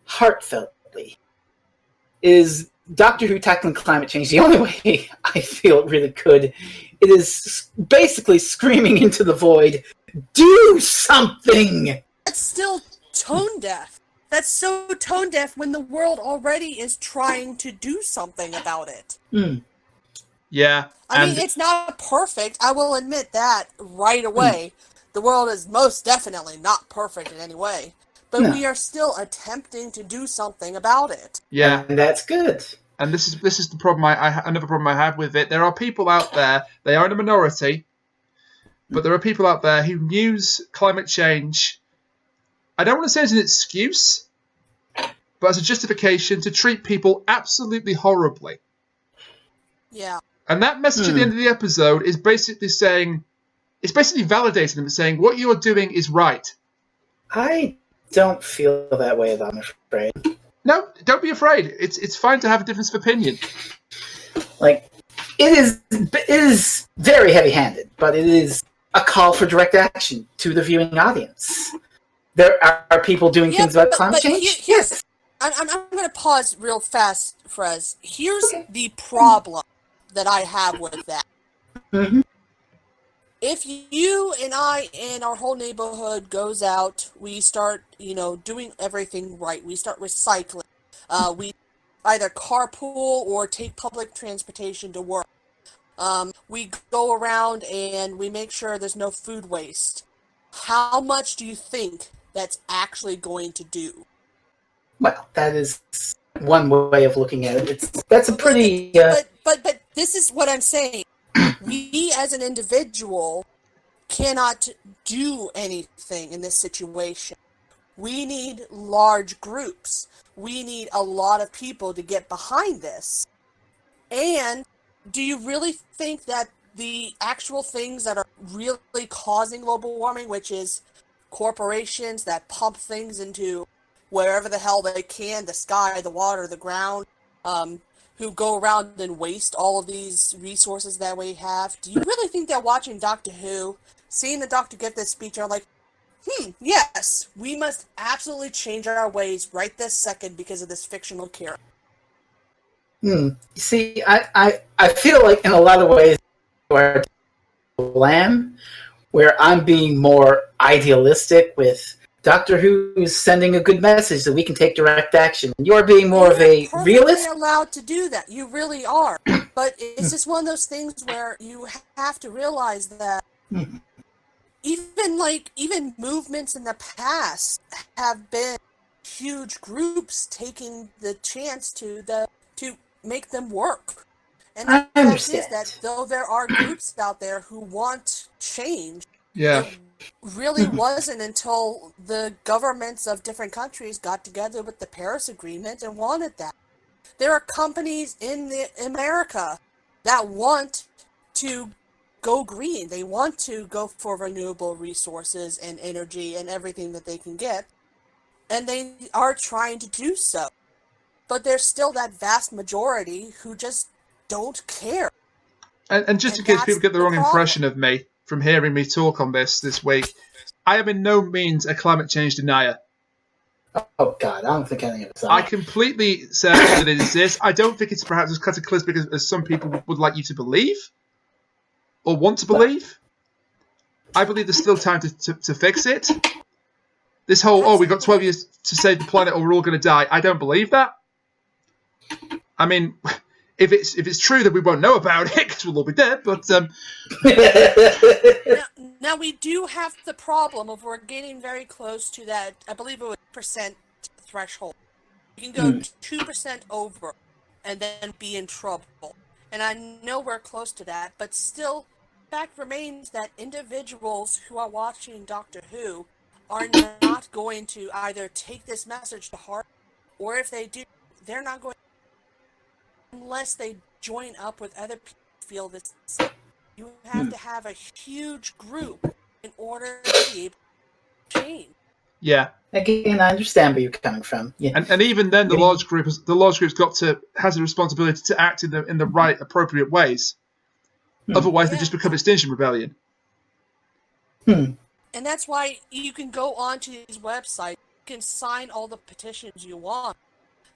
heartfeltly. Is Doctor Who tackling climate change the only way I feel it really could? It is basically screaming into the void, do something! That's still tone deaf. That's so tone deaf when the world already is trying to do something about it. Yeah. I mean, it's not perfect. I will admit that right away. The world is most definitely not perfect in any way. But we are still attempting to do something about it. Yeah. And that's good. And this is the problem. Another problem I have with it. There are people out there. They are in a minority, but there are people out there who use climate change. I don't want to say as an excuse, but as a justification to treat people absolutely horribly. Yeah. And that message at the end of the episode is basically saying, it's basically validating them, saying what you're doing is right. I don't feel that way, I'm afraid. No, don't be afraid. It's fine to have a difference of opinion. Like, it is very heavy-handed, but it is a call for direct action to the viewing audience. There are people doing things about climate change. Yes. I'm going to pause real fast, Frez. Here's the problem that I have with that. Mm-hmm. If you and I and our whole neighborhood goes out, we start, doing everything right. We start recycling. We either carpool or take public transportation to work. We go around and we make sure there's no food waste. How much do you think that's actually going to do? Well, that is one way of looking at it. That's a pretty... But this is what I'm saying. We, as an individual, cannot do anything in this situation. We need large groups. We need a lot of people to get behind this. And do you really think that the actual things that are really causing global warming, which is corporations that pump things into wherever the hell they can, the sky, the water, the ground, who go around and waste all of these resources that we have, do you really think they're watching Doctor Who, seeing the Doctor give this speech, and are like, yes, we must absolutely change our ways right this second because of this fictional character? See, I feel like in a lot of ways, lamb, where I'm being more idealistic with Doctor Who is sending a good message that we can take direct action. And you're being more of a realist. You're allowed to do that. You really are. But it's just one of those things where you have to realize that even movements in the past have been huge groups taking the chance to make them work. And the fact is that though there are groups out there who want change, it really wasn't until the governments of different countries got together with the Paris Agreement and wanted that. There are companies in America that want to go green. They want to go for renewable resources and energy and everything that they can get. And they are trying to do so. But there's still that vast majority who just don't care. And just in case people get the wrong impression of me from hearing me talk on this week, I am in no means a climate change denier. Oh, God, I don't think any of us are. I completely say that it exists. I don't think it's perhaps as cataclysmic as some people would like you to believe or want to believe. I believe there's still time to fix it. This whole, we've got 12 years to save the planet or we're all going to die, I don't believe that. I mean, if it's true that we won't know about it because we'll all be dead, but... Now, we do have the problem of we're getting very close to that, I believe it was percent threshold. You can go 2% over and then be in trouble. And I know we're close to that, but still, the fact remains that individuals who are watching Doctor Who are not going to either take this message to heart, or if they do, they're not going to, unless they join up with other people who feel this. You have to have a huge group in order to be able to change. Yeah. Again, I understand where you're coming from. Yeah. And even then, the large group's has a responsibility to act in the right, appropriate ways. Otherwise, they just become Extinction Rebellion. And that's why you can go onto these websites, you can sign all the petitions you want.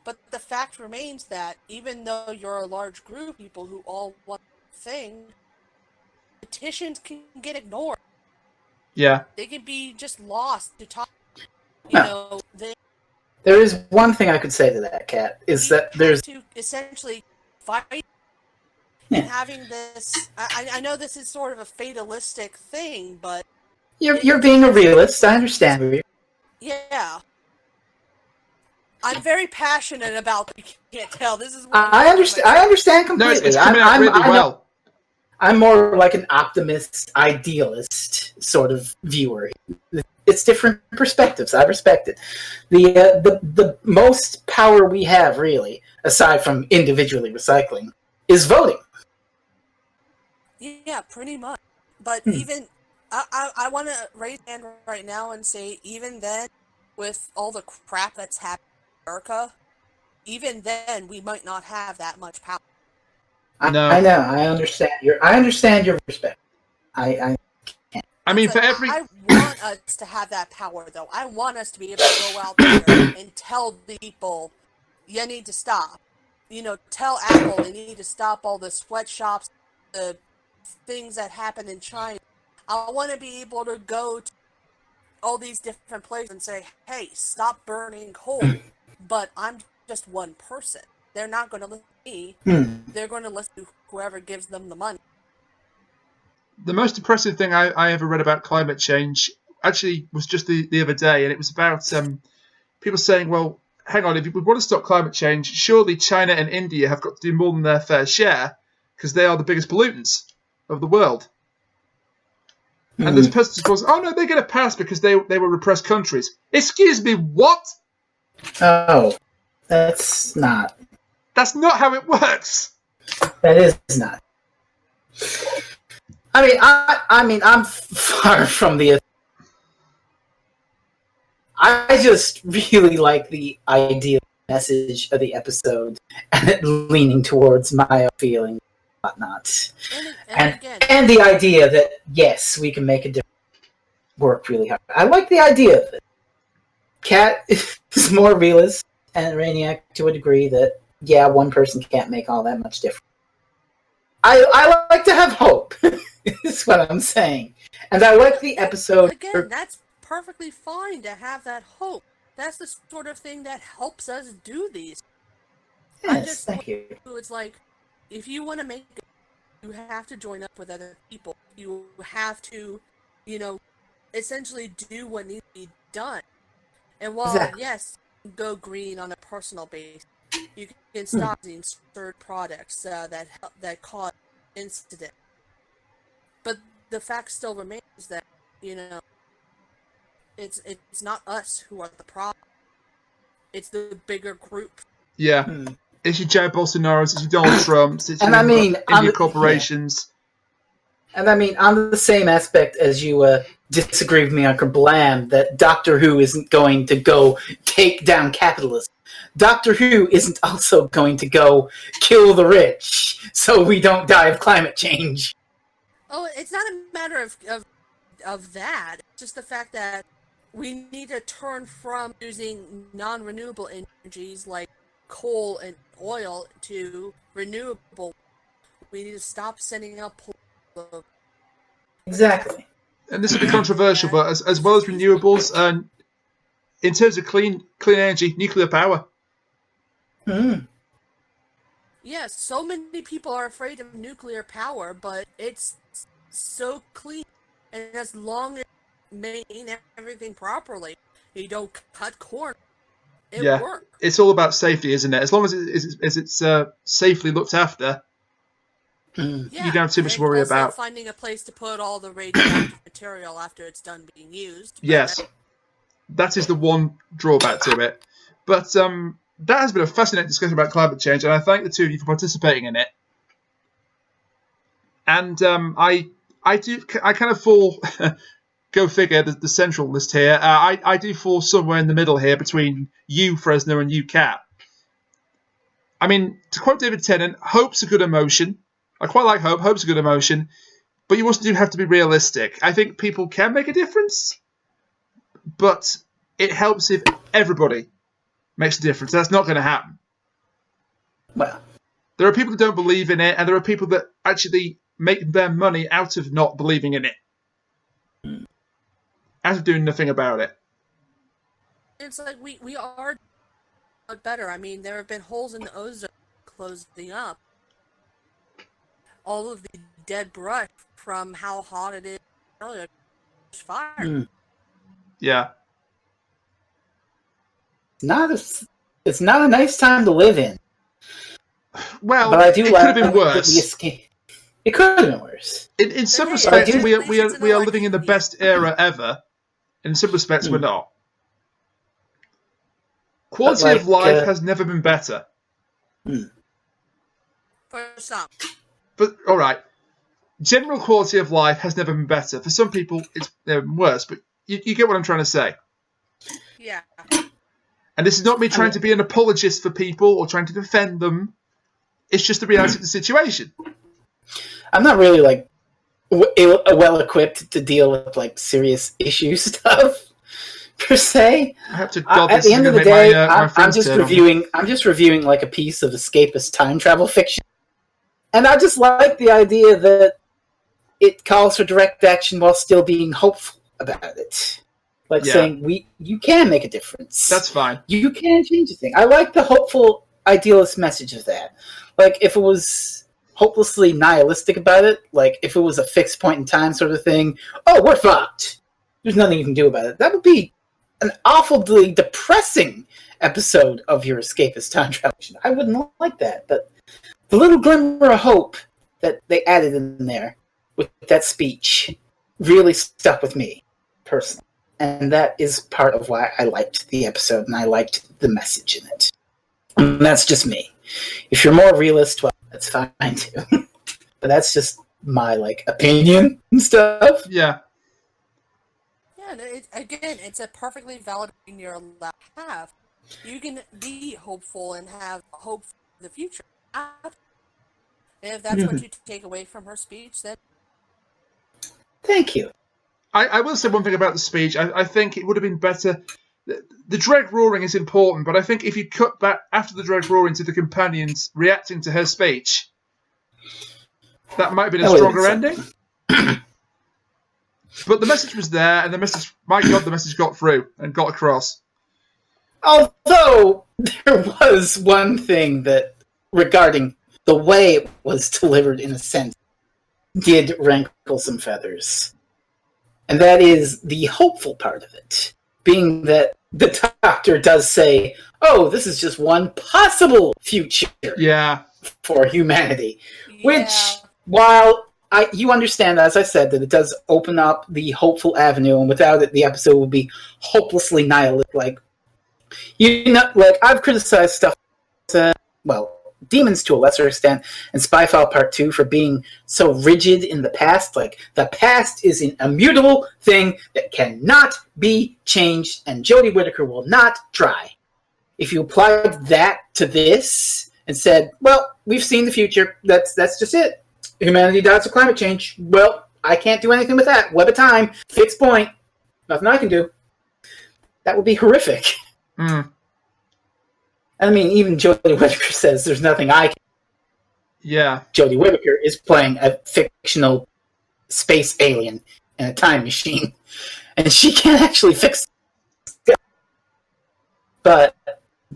But the fact remains that even though you're a large group of people who all want the thing, petitions can get ignored. Yeah. They can be just lost to talk. There is one thing I could say to that, Kat, is that there's to essentially fight and having this. I know this is sort of a fatalistic thing, but you're being a realist. I understand. Yeah. I'm very passionate about. You can't tell. This is. I understand completely. No, it's coming out really well. I'm more like an optimist, idealist sort of viewer. It's different perspectives. I respect it. The most power we have, really, aside from individually recycling, is voting. Yeah, pretty much. But even I want to raise my hand right now and say, even then, with all the crap that's happening in America, even then we might not have that much power. No. I know. I understand your perspective. I mean, for every... I want us to have that power, though. I want us to be able to go out there and tell the people, you need to stop. Tell Apple they need to stop all the sweatshops, the things that happen in China. I want to be able to go to all these different places and say, hey, stop burning coal. But I'm just one person. They're not going to listen to me. They're going to listen to whoever gives them the money. The most depressing thing I ever read about climate change actually was just the other day, and it was about people saying, well, hang on, if we want to stop climate change, surely China and India have got to do more than their fair share, because they are the biggest pollutants of the world. And this person goes, oh no, they're going to pass because they were repressed countries. Excuse me, what? Oh, that's not. That's not how it works. That is not. I mean, I'm far from the. I just really like the ideal message of the episode, and leaning towards my own feelings, and whatnot, and the idea that yes, we can make a difference. Work really hard. I like the idea of it. Kat is more realist, and Rainiac to a degree that one person can't make all that much difference. I like to have hope. Is what I'm saying, and I like the episode. Again, that's perfectly fine to have that hope. That's the sort of thing that helps us do these. Yes, thank you. It's like, if you want to make it, you have to join up with other people. You have to, essentially do what needs to be done. And while, yes, go green on a personal base, you can stop using certain products that cause incident. But the fact still remains that, it's not us who are the problem. It's the bigger group. Yeah. It's your Jair Bolsonaro's, it's your Donald Trump's, it's and your India corporations. Yeah. And on the same aspect as you disagree with me on Kablam, that Doctor Who isn't going to go take down capitalism. Doctor Who isn't also going to go kill the rich so we don't die of climate change. Oh, it's not a matter of that. It's just the fact that we need to turn from using non-renewable energies like coal and oil to renewable. We need to stop sending up pollution. Exactly. And this will be controversial, but as well as renewables, in terms of clean energy, nuclear power. Yes, so many people are afraid of nuclear power, but it's so clean. And as long as you maintain everything properly, you don't cut corners, it works. It's all about safety, isn't it? As long as it's safely looked after, you don't have too much to worry about. Finding a place to put all the radioactive material after it's done being used. Yes, that is the one drawback to it. But that has been a fascinating discussion about climate change, and I thank the two of you for participating in it. And I kind of fall, go figure, the central list here. I do fall somewhere in the middle here between you, Fresno, and you, Kat. I mean, to quote David Tennant, hope's a good emotion. I quite like hope. Hope's a good emotion. But you also do have to be realistic. I think people can make a difference, but it helps if everybody makes a difference. That's not going to happen. Well, there are people who don't believe in it, and there are people that actually make their money out of not believing in it. Out of doing nothing about it. It's like we are better. I mean, there have been holes in the ozone closing up. All of the dead brush from how hot it is earlier. Fire. Yeah. It's not a nice time to live in. Well, but I do it could have been worse. It could have been worse. In some respects, we are living in the best era ever. In some respects, we're not. Quality of life has never been better. For some. But, alright. General quality of life has never been better. For some people, it's never been worse. But you get what I'm trying to say. Yeah. And this is not me trying to be an apologist for people or trying to defend them. It's just the reality of the situation. I'm not really, well-equipped to deal with, serious issue stuff, per se. I have to at the end of the day, I'm just reviewing a piece of escapist time travel fiction. And I just like the idea that it calls for direct action while still being hopeful about it. Saying, you can make a difference. That's fine. You can change a thing. I like the hopeful, idealist message of that. If it was hopelessly nihilistic about it, if it was a fixed point in time sort of thing, oh, we're fucked. There's nothing you can do about it. That would be an awfully depressing episode of your escapist time travel. I wouldn't like that, but the little glimmer of hope that they added in there with that speech really stuck with me, personally. And that is part of why I liked the episode and I liked the message in it. And that's just me. If you're more realist, well, that's fine too. But that's just my opinion and stuff. Yeah. Yeah, it's a perfectly valid opinion you're allowed to have. You can be hopeful and have hope for the future. And if that's what you take away from her speech, then... Thank you. I will say one thing about the speech. I think it would have been better... The dread roaring is important, but I think if you cut back after the dread roaring to the companions reacting to her speech, That might have been a stronger ending. But the message was there, and the message got through and got across. Although there was one thing that, regarding the way it was delivered, in a sense, did rankle some feathers. And that is the hopeful part of it. Being that the Doctor does say, oh, this is just one possible future for humanity. Yeah. Which, while you understand, as I said, that it does open up the hopeful avenue, and without it, the episode would be hopelessly nihilistic. Like, I've criticized stuff, Demons to a lesser extent, and Spyfile Part 2 for being so rigid in the past. Like, the past is an immutable thing that cannot be changed, and Jodie Whittaker will not try. If you applied that to this and said, well, we've seen the future, that's just it. Humanity dies of climate change. Well, I can't do anything with that. Web of time, fixed point, nothing I can do. That would be horrific. Mm. I mean, even Jodie Whittaker says there's nothing I can do. Yeah. Jodie Whittaker is playing a fictional space alien in a time machine, and she can't actually fix it. But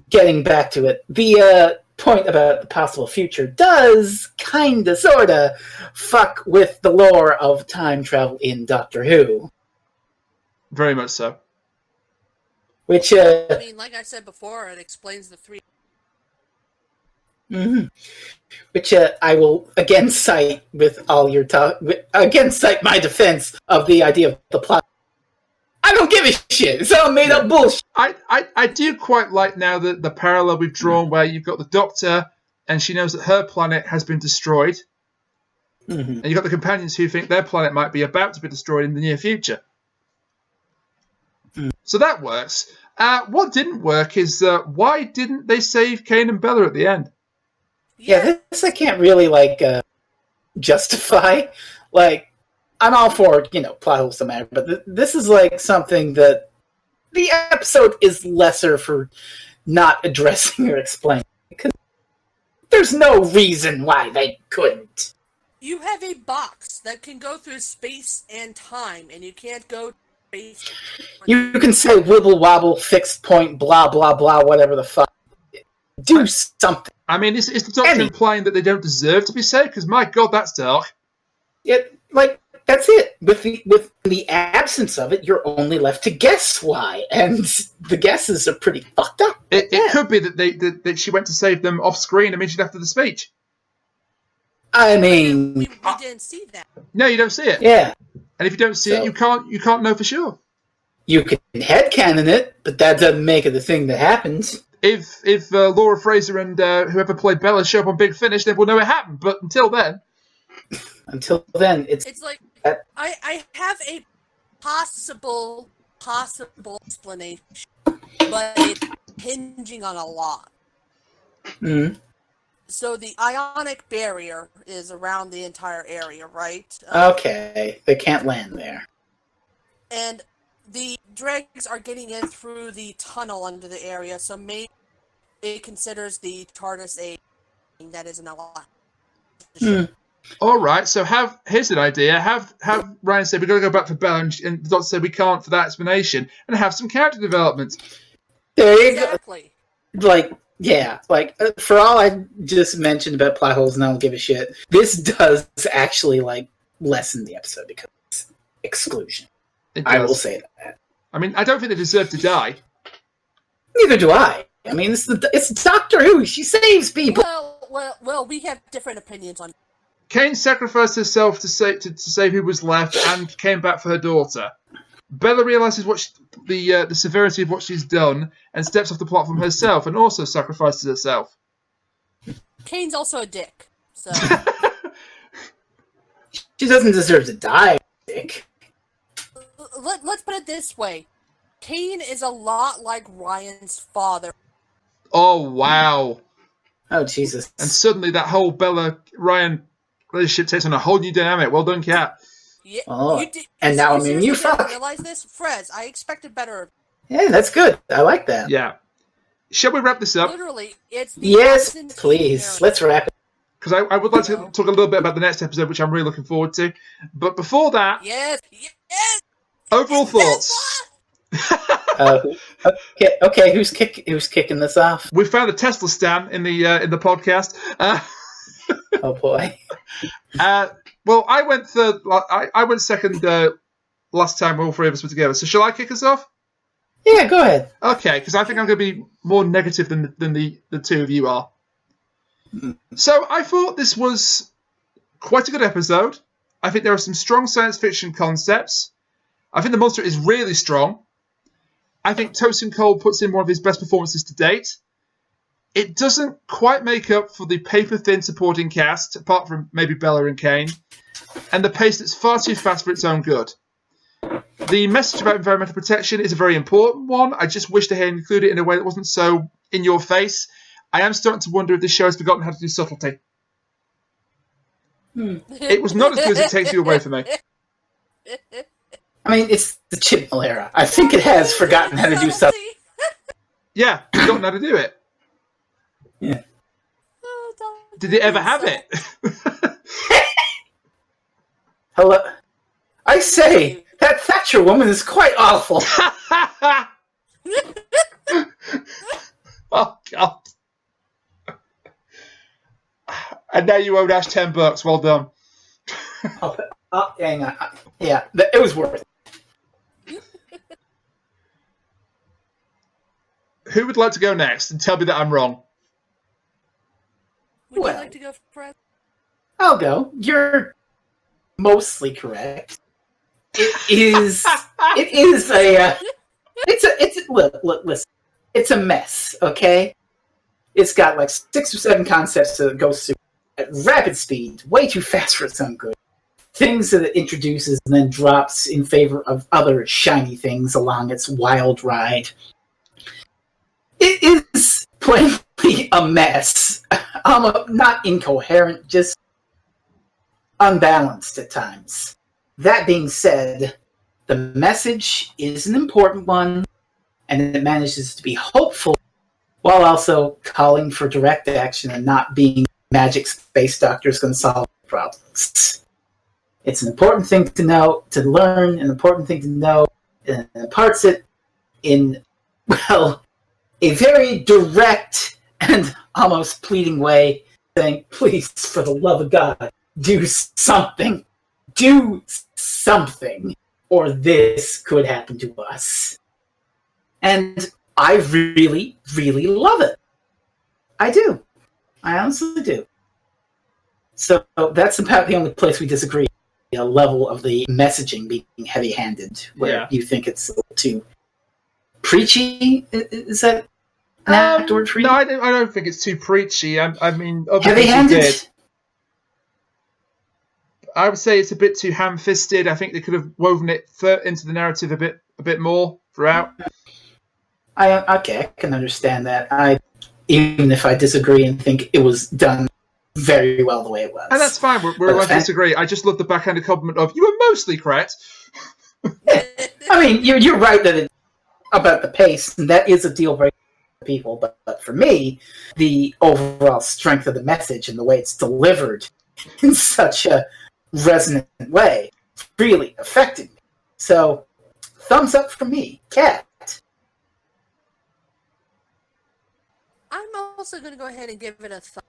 getting back to it, the point about the possible future does kinda, sorta fuck with the lore of time travel in Doctor Who. Very much so. Which, I mean, like I said before, it explains the three. Mm-hmm. Which I will again cite with all your talk. Again, cite my defense of the idea of the plot. I don't give a shit. It's all made up bullshit. I do quite like now the parallel we've drawn where you've got the Doctor and she knows that her planet has been destroyed. Mm-hmm. And you've got the companions who think their planet might be about to be destroyed in the near future. Mm. So that works. What didn't work is why didn't they save Kane and Bella at the end? Yeah, this I can't really, justify. Like, I'm all for, plot holes to matter, but this is, something that the episode is lesser for not addressing or explaining. Because there's no reason why they couldn't. You have a box that can go through space and time, and you can't go space. You can say wibble wobble, fixed point, blah blah blah, whatever the fuck. Do something. I mean, is the Doctor implying that they don't deserve to be saved? Because my God, that's dark. That's it. With the absence of it, you're only left to guess why, and the guesses are pretty fucked up. It could be that she went to save them off screen immediately after the speech. I mean, we didn't see that. No, you don't see it. Yeah, and if you don't see it, you can't know for sure. You can headcanon it, but that doesn't make it the thing that happens. If Laura Fraser and whoever played Bella show up on Big Finish, then we'll know it happened. But until then, it's like I have a possible explanation, but it's hinging on a lot. Mm-hmm. So the ionic barrier is around the entire area, right? Okay, they can't land there. And the dregs are getting in through the tunnel under the area, so maybe it considers the TARDIS a that is an ally. All right, so here's an idea. Have Ryan say we've got to go back for Bella, and the Doctor say we can't for that explanation, and have some character development. There you Exactly. go. For all I just mentioned about plot holes, and I don't give a shit, this does actually, lessen the episode because it's exclusion. I will say that. I mean, I don't think they deserve to die. Neither do I. I mean, it's Doctor Who. She saves people. Well, we have different opinions on. Kane sacrificed herself to save who was left and came back for her daughter. Bella realizes the severity of what she's done and steps off the platform herself and also sacrifices herself. Kane's also a dick, so She doesn't deserve to die, dick. Let's put it this way. Kane is a lot like Ryan's father. Oh, wow. Oh, Jesus. And suddenly that whole Bella-Ryan relationship takes on a whole new dynamic. Well done, Kat. Yeah, oh, and now I'm in you, fuck. Realize this? Frez, I expected better. Yeah, that's good. I like that. Yeah. Shall we wrap this up? Literally, it's the Yes, please. Let's wrap it. because I would like to talk a little bit about the next episode, which I'm really looking forward to. But before that, Yes. overall thoughts. Okay. Who's kicking this off? We found a Tesla stand in the podcast. Oh boy. Well, I went third. I went second last time all three of us were together. So shall I kick us off? Yeah, go ahead. Okay, because I think I'm going to be more negative than the two of you are. So I thought this was quite a good episode. I think there are some strong science fiction concepts. I think the monster is really strong. I think Tosin Cole puts in one of his best performances to date. It doesn't quite make up for the paper-thin supporting cast, apart from maybe Bella and Kane, and the pace that's far too fast for its own good. The message about environmental protection is a very important one. I just wish they had included it in a way that wasn't so in your face. I am starting to wonder if this show has forgotten how to do subtlety. It was not as good as it takes you away from me. I mean, it's the Chibnall era. I think it has forgotten how to do something. Yeah, forgotten how to do it. Yeah. Did it ever have it? Hello? I say, that Thatcher woman is quite awful. Oh, God. And now you owe Ash $10. Well done. Hang on. Yeah, it was worth it. Who would like to go next and tell me that I'm wrong? Would you like to go first? I'll go. You're mostly correct. It is. Listen. It's a mess. Okay. It's got like 6 or 7 concepts that it goes through at rapid speed, way too fast for its own good. Things that it introduces and then drops in favor of other shiny things along its wild ride. It is plainly a mess. Not incoherent, just unbalanced at times. That being said, the message is an important one, and it manages to be hopeful while also calling for direct action and not being magic space doctors going to solve problems. It's an important thing to know, to learn, an important thing to know, and it imparts it in, well, a very direct and almost pleading way, saying, please, for the love of God, do something. Do something, or this could happen to us. And I really, really love it. I do. I honestly do. So that's about the only place we disagree. The level of the messaging being heavy-handed, where you think it's a little too preachy. Is that an apt word for you? No, I don't think it's too preachy. I mean, heavy-handed. I would say it's a bit too ham-fisted. I think they could have woven it into the narrative a bit more throughout. I can understand that. Even if I disagree and think it was done very well the way it was. And that's fine. We're allowed to disagree. I just love the backhanded compliment of, you were mostly correct. I mean, you're right about the pace, and that is a deal breaker for people. But for me, the overall strength of the message and the way it's delivered in such a resonant way really affected me. So, thumbs up for me. Kat. I'm also going to go ahead and give it a thumb.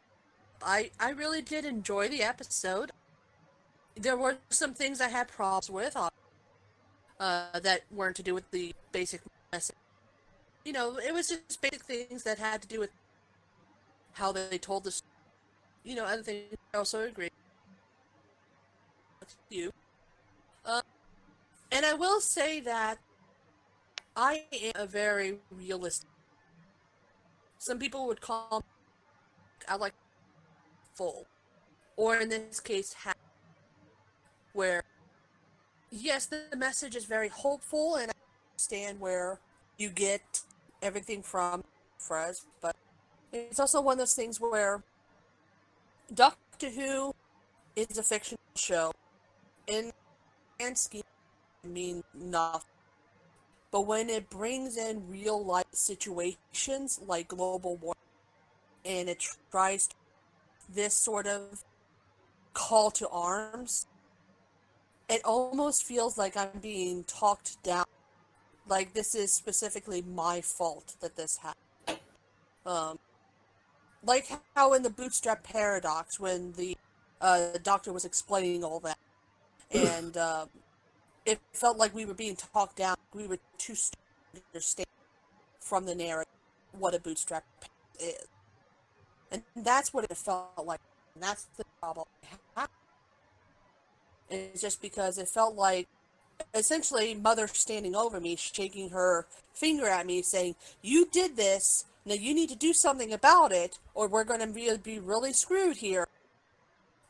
I really did enjoy the episode. There were some things I had problems with that weren't to do with the basic message. You know, it was just basic things that had to do with how they told us. You know, other things I also agree with you. And I will say that I am a very realistic. Some people would call me, I like full, or in this case, half, where, yes, the message is very hopeful, and I understand where you get everything from Frez, but it's also one of those things where Doctor Who is a fictional show, and scheme mean nothing. But when it brings in real-life situations like global warming, and it tries to this sort of call to arms, it almost feels like I'm being talked down. Like this is specifically my fault that this happened. Like how in the Bootstrap Paradox, when the doctor was explaining all that, and it felt like we were being talked down. We were too stupid to understand from the narrative what a bootstrap is. And that's what it felt like. And that's the problem. It's just because it felt like essentially Mother standing over me, shaking her finger at me, saying, "You did this. Now you need to do something about it, or we're going to be really screwed here."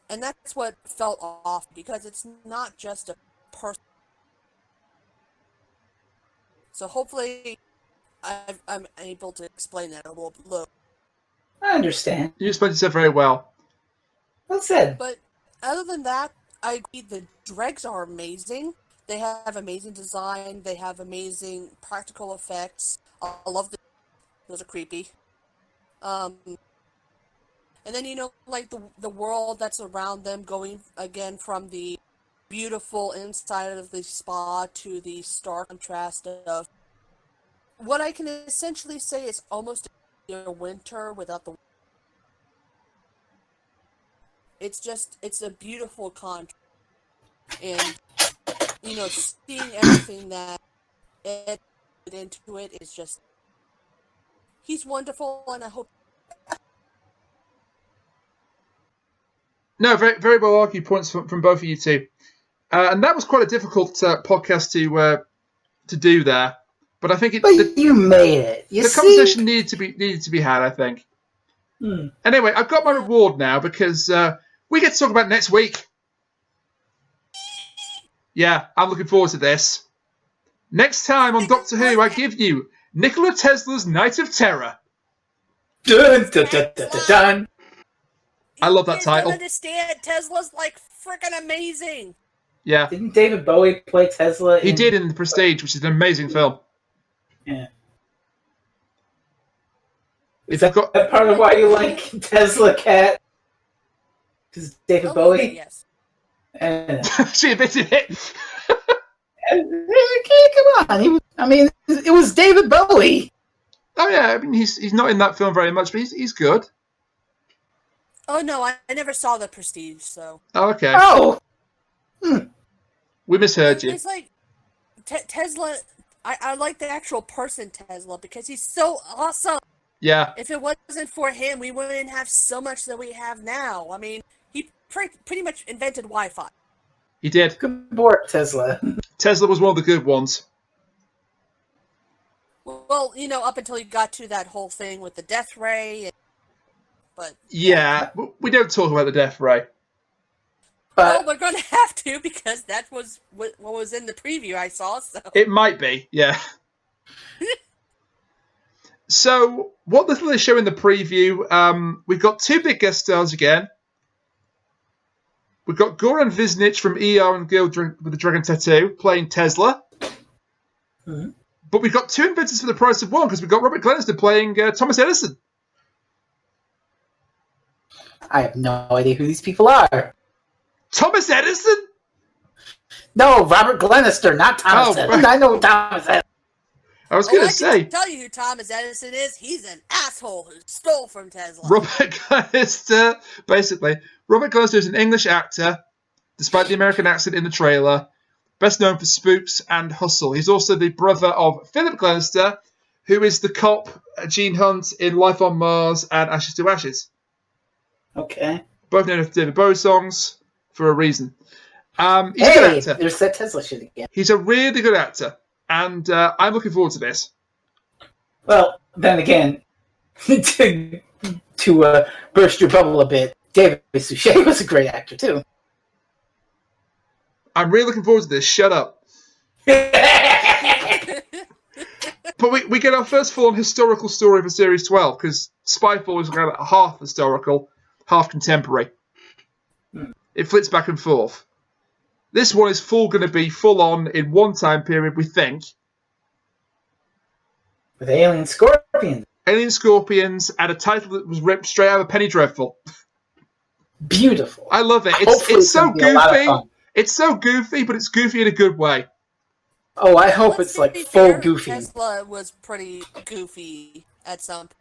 And that's what felt off, because it's not just a person. So hopefully I'm able to explain that a little. I understand. You explained yourself very well. Well said. But other than that, I agree the dregs are amazing. They have amazing design. They have amazing practical effects. I love those are creepy. And then, you know, like the world that's around them, going again from the beautiful inside of the spa to the stark contrast of what I can essentially say is almost a winter without the. It's a beautiful contrast, and you know, seeing everything that it put into it is just. He's wonderful, and I hope. No, very, very well argued points from both of you two. And that was quite a difficult podcast to do there. But I think you made it. The conversation needed to be had, I think. Anyway, I've got my reward now because we get to talk about next week. Yeah, I'm looking forward to this. Next time on Doctor Who, I give you Nikola Tesla's Night of Terror. Dun, dun, dun, dun, dun, dun. I love that title. You don't understand. Tesla's like freaking amazing. Yeah. Didn't David Bowie play Tesla? He did in The Prestige, which is an amazing film. Yeah. Is that part of why you like Tesla, Kat? Because David Bowie? Yes. She admitted it. Come on. It was David Bowie. Oh, yeah. I mean, he's not in that film very much, but he's good. Oh, no. I never saw The Prestige, so. Oh, okay. Oh! We misheard you. It's like Tesla. I like the actual person Tesla because he's so awesome. Yeah. If it wasn't for him, we wouldn't have so much that we have now. I mean, he pretty much invented Wi-Fi. He did. Good work, Tesla. Tesla was one of the good ones. Well, you know, up until he got to that whole thing with the death ray. But yeah, we don't talk about the death ray. Well, we're going to have to because that was what was in the preview I saw. So it might be, yeah. So, what little they show in the preview, we've got two big guest stars again. We've got Goran Visnich from ER and Girl with the Dragon Tattoo playing Tesla. Mm-hmm. But we've got two inventors for the price of one because we've got Robert Glenister playing Thomas Edison. I have no idea who these people are. Thomas Edison? No, Robert Glenister, not Thomas Edison. Right. I know Thomas Edison. I was going to say. I can tell you who Thomas Edison is. He's an asshole who stole from Tesla. Robert Glenister, basically. Robert Glenister is an English actor, despite the American accent in the trailer. Best known for Spooks and Hustle. He's also the brother of Philip Glenister, who is the cop, Gene Hunt, in Life on Mars and Ashes to Ashes. Okay. Both known for David Bowie songs for a reason. He's a good actor. There's that Tesla shit again. He's a really good actor, and I'm looking forward to this. Well, then again, to burst your bubble a bit, David Suchet was a great actor too. I'm really looking forward to this. Shut up. But we get our first full-on historical story for Series 12, because Spyfall is kind of half historical, half contemporary. It flits back and forth. This one is going to be full-on in one time period, we think. With Alien Scorpions. Alien Scorpions, and a title that was ripped straight out of Penny Dreadful. beautiful. I love it. Hopefully It's so gonna be a lot of goofy. fun. It's so goofy, but it's goofy in a good way. Oh, I hope Let's it's like be full fair, goofy. Tesla was pretty goofy at some point.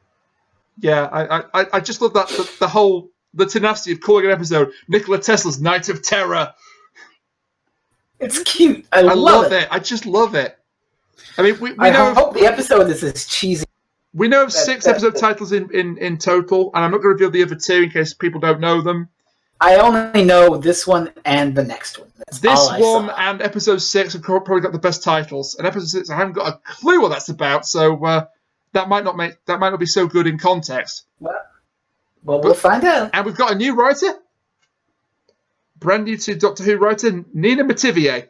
Yeah, I just love that the tenacity of calling an episode Nikola Tesla's Night of Terror. It's cute. I love it. I just love it. I mean, we know hope the episode is as cheesy. We know of 6 episode titles in total, and I'm not going to reveal the other 2 in case people don't know them. I only know this one and the next one. That's this all I one saw. and episode 6 have probably got the best titles. And episode 6, I haven't got a clue what that's about, so that might not be so good in context. Well, we'll find out. And we've got a new writer, brand new to Doctor Who writer, Nina Mativier.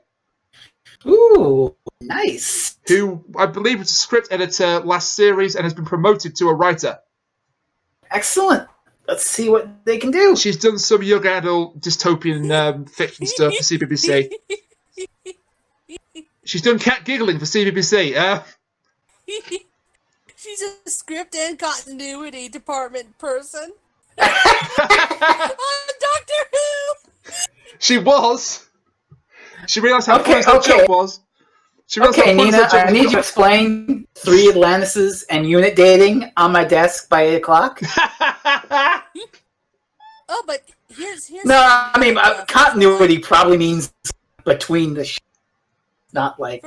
Ooh, nice. Who I believe was a script editor last series and has been promoted to a writer. Excellent. Let's see what they can do. She's done some young adult dystopian fiction stuff for CBBC. She's done cat giggling for CBBC. She's a script and continuity department person. On Doctor Who. She was. She realised how pointless her job was. Okay, Nina, I need you to explain 3 Atlantises and unit dating on my desk by 8 o'clock. Oh, but here's no, I mean, continuity probably means between the not like...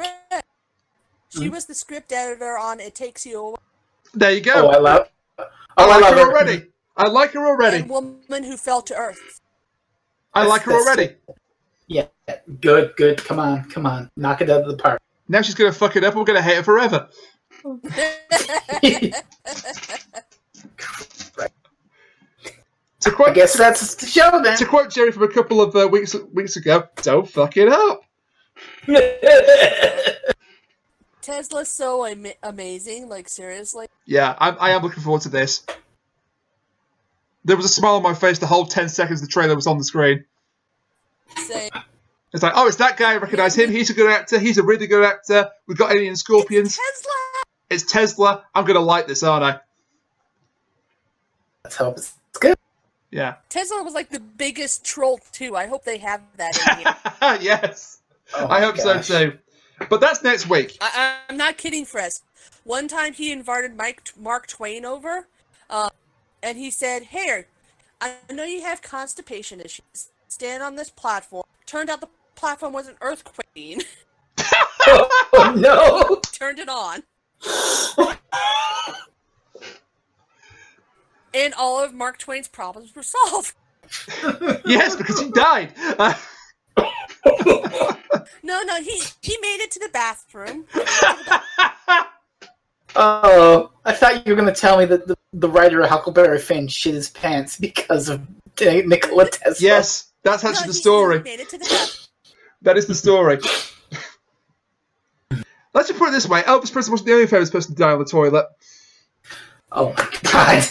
She was the script editor on It Takes You Away. There you go. Oh, I love I like her already. I like her already. And Woman Who Fell to Earth. I like her already. Yeah, good. Come on. Knock it out of the park. Now she's going to fuck it up and we're going to hate her forever. I guess that's the show then. To quote Jerry from a couple of weeks ago, don't fuck it up. Tesla's so amazing, like seriously. Yeah, I am looking forward to this. There was a smile on my face the whole 10 seconds the trailer was on the screen. Same. It's like, oh, it's that guy, I recognise him, he's a good actor, he's a really good actor, we've got Alien Scorpions. It's Tesla. I'm going to like this, aren't I? Let's hope it's good. Yeah. Tesla was like the biggest troll too. I hope they have that in here. Yes. Oh I hope so too. But that's next week. I'm not kidding, Fres. One time he invited Mark Twain over, and he said, "Hey, I know you have constipation issues. Stand on this platform." Turned out the platform was an earthquake. Oh no! Turned it on. And all of Mark Twain's problems were solved. Yes, because he died. No, he made it to the bathroom. Oh, I thought you were going to tell me that the writer of Huckleberry Finn shit his pants because of Nikola Tesla. Yes, that's actually the story. He made it to the bathroom. That is the story. Let's just put it this way. Elvis Presley wasn't the only famous person to die on the toilet. Oh my god.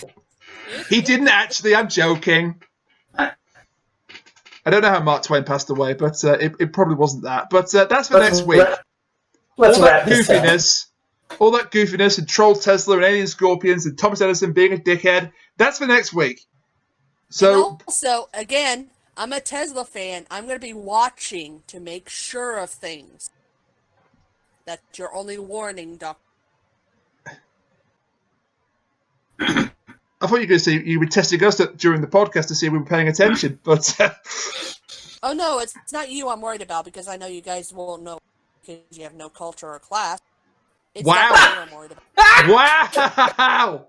He didn't actually, I'm joking. I don't know how Mark Twain passed away, but it probably wasn't that. But that's for next week. Let's all wrap that this goofiness, all that goofiness, and Troll Tesla and Alien Scorpions and Thomas Edison being a dickhead. That's for next week. So and also, again, I'm a Tesla fan. I'm going to be watching to make sure of things. That's your only warning, Doc. I thought you were going to say you were testing us during the podcast to see if we were paying attention, but... Oh, no, it's not you I'm worried about, because I know you guys won't know because you have no culture or class. It's wow! not you I'm worried about. Wow!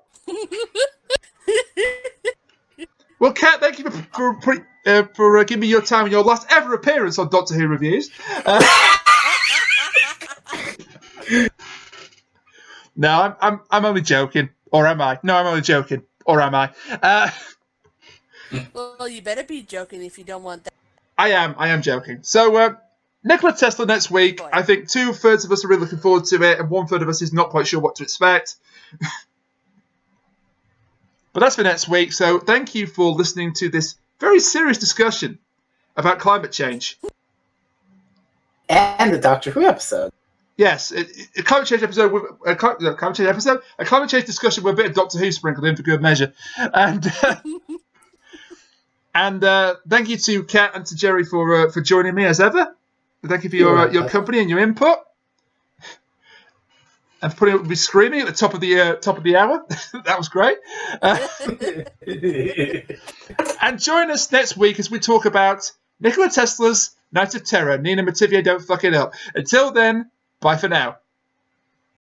Well, Kat, thank you for giving me your time and your last ever appearance on Doctor Who Reviews. No, I'm only joking. Or am I? No, I'm only joking. Or am I? Well, you better be joking if you don't want that. I am joking. So, Nikola Tesla next week. I think 2/3 of us are really looking forward to it, and 1/3 of us is not quite sure what to expect. But that's for next week. So, thank you for listening to this very serious discussion about climate change. And the Doctor Who episode. Yes, a climate change episode with a climate change discussion with a bit of Doctor Who sprinkled in for good measure, and And thank you to Kat and to Jerry for joining me as ever. Thank you for your company and your input. And for putting up with me screaming at the top of the hour. That was great. And join us next week as we talk about Nikola Tesla's Night of Terror. Nina Mativier, don't fuck it up. Until then, bye for now.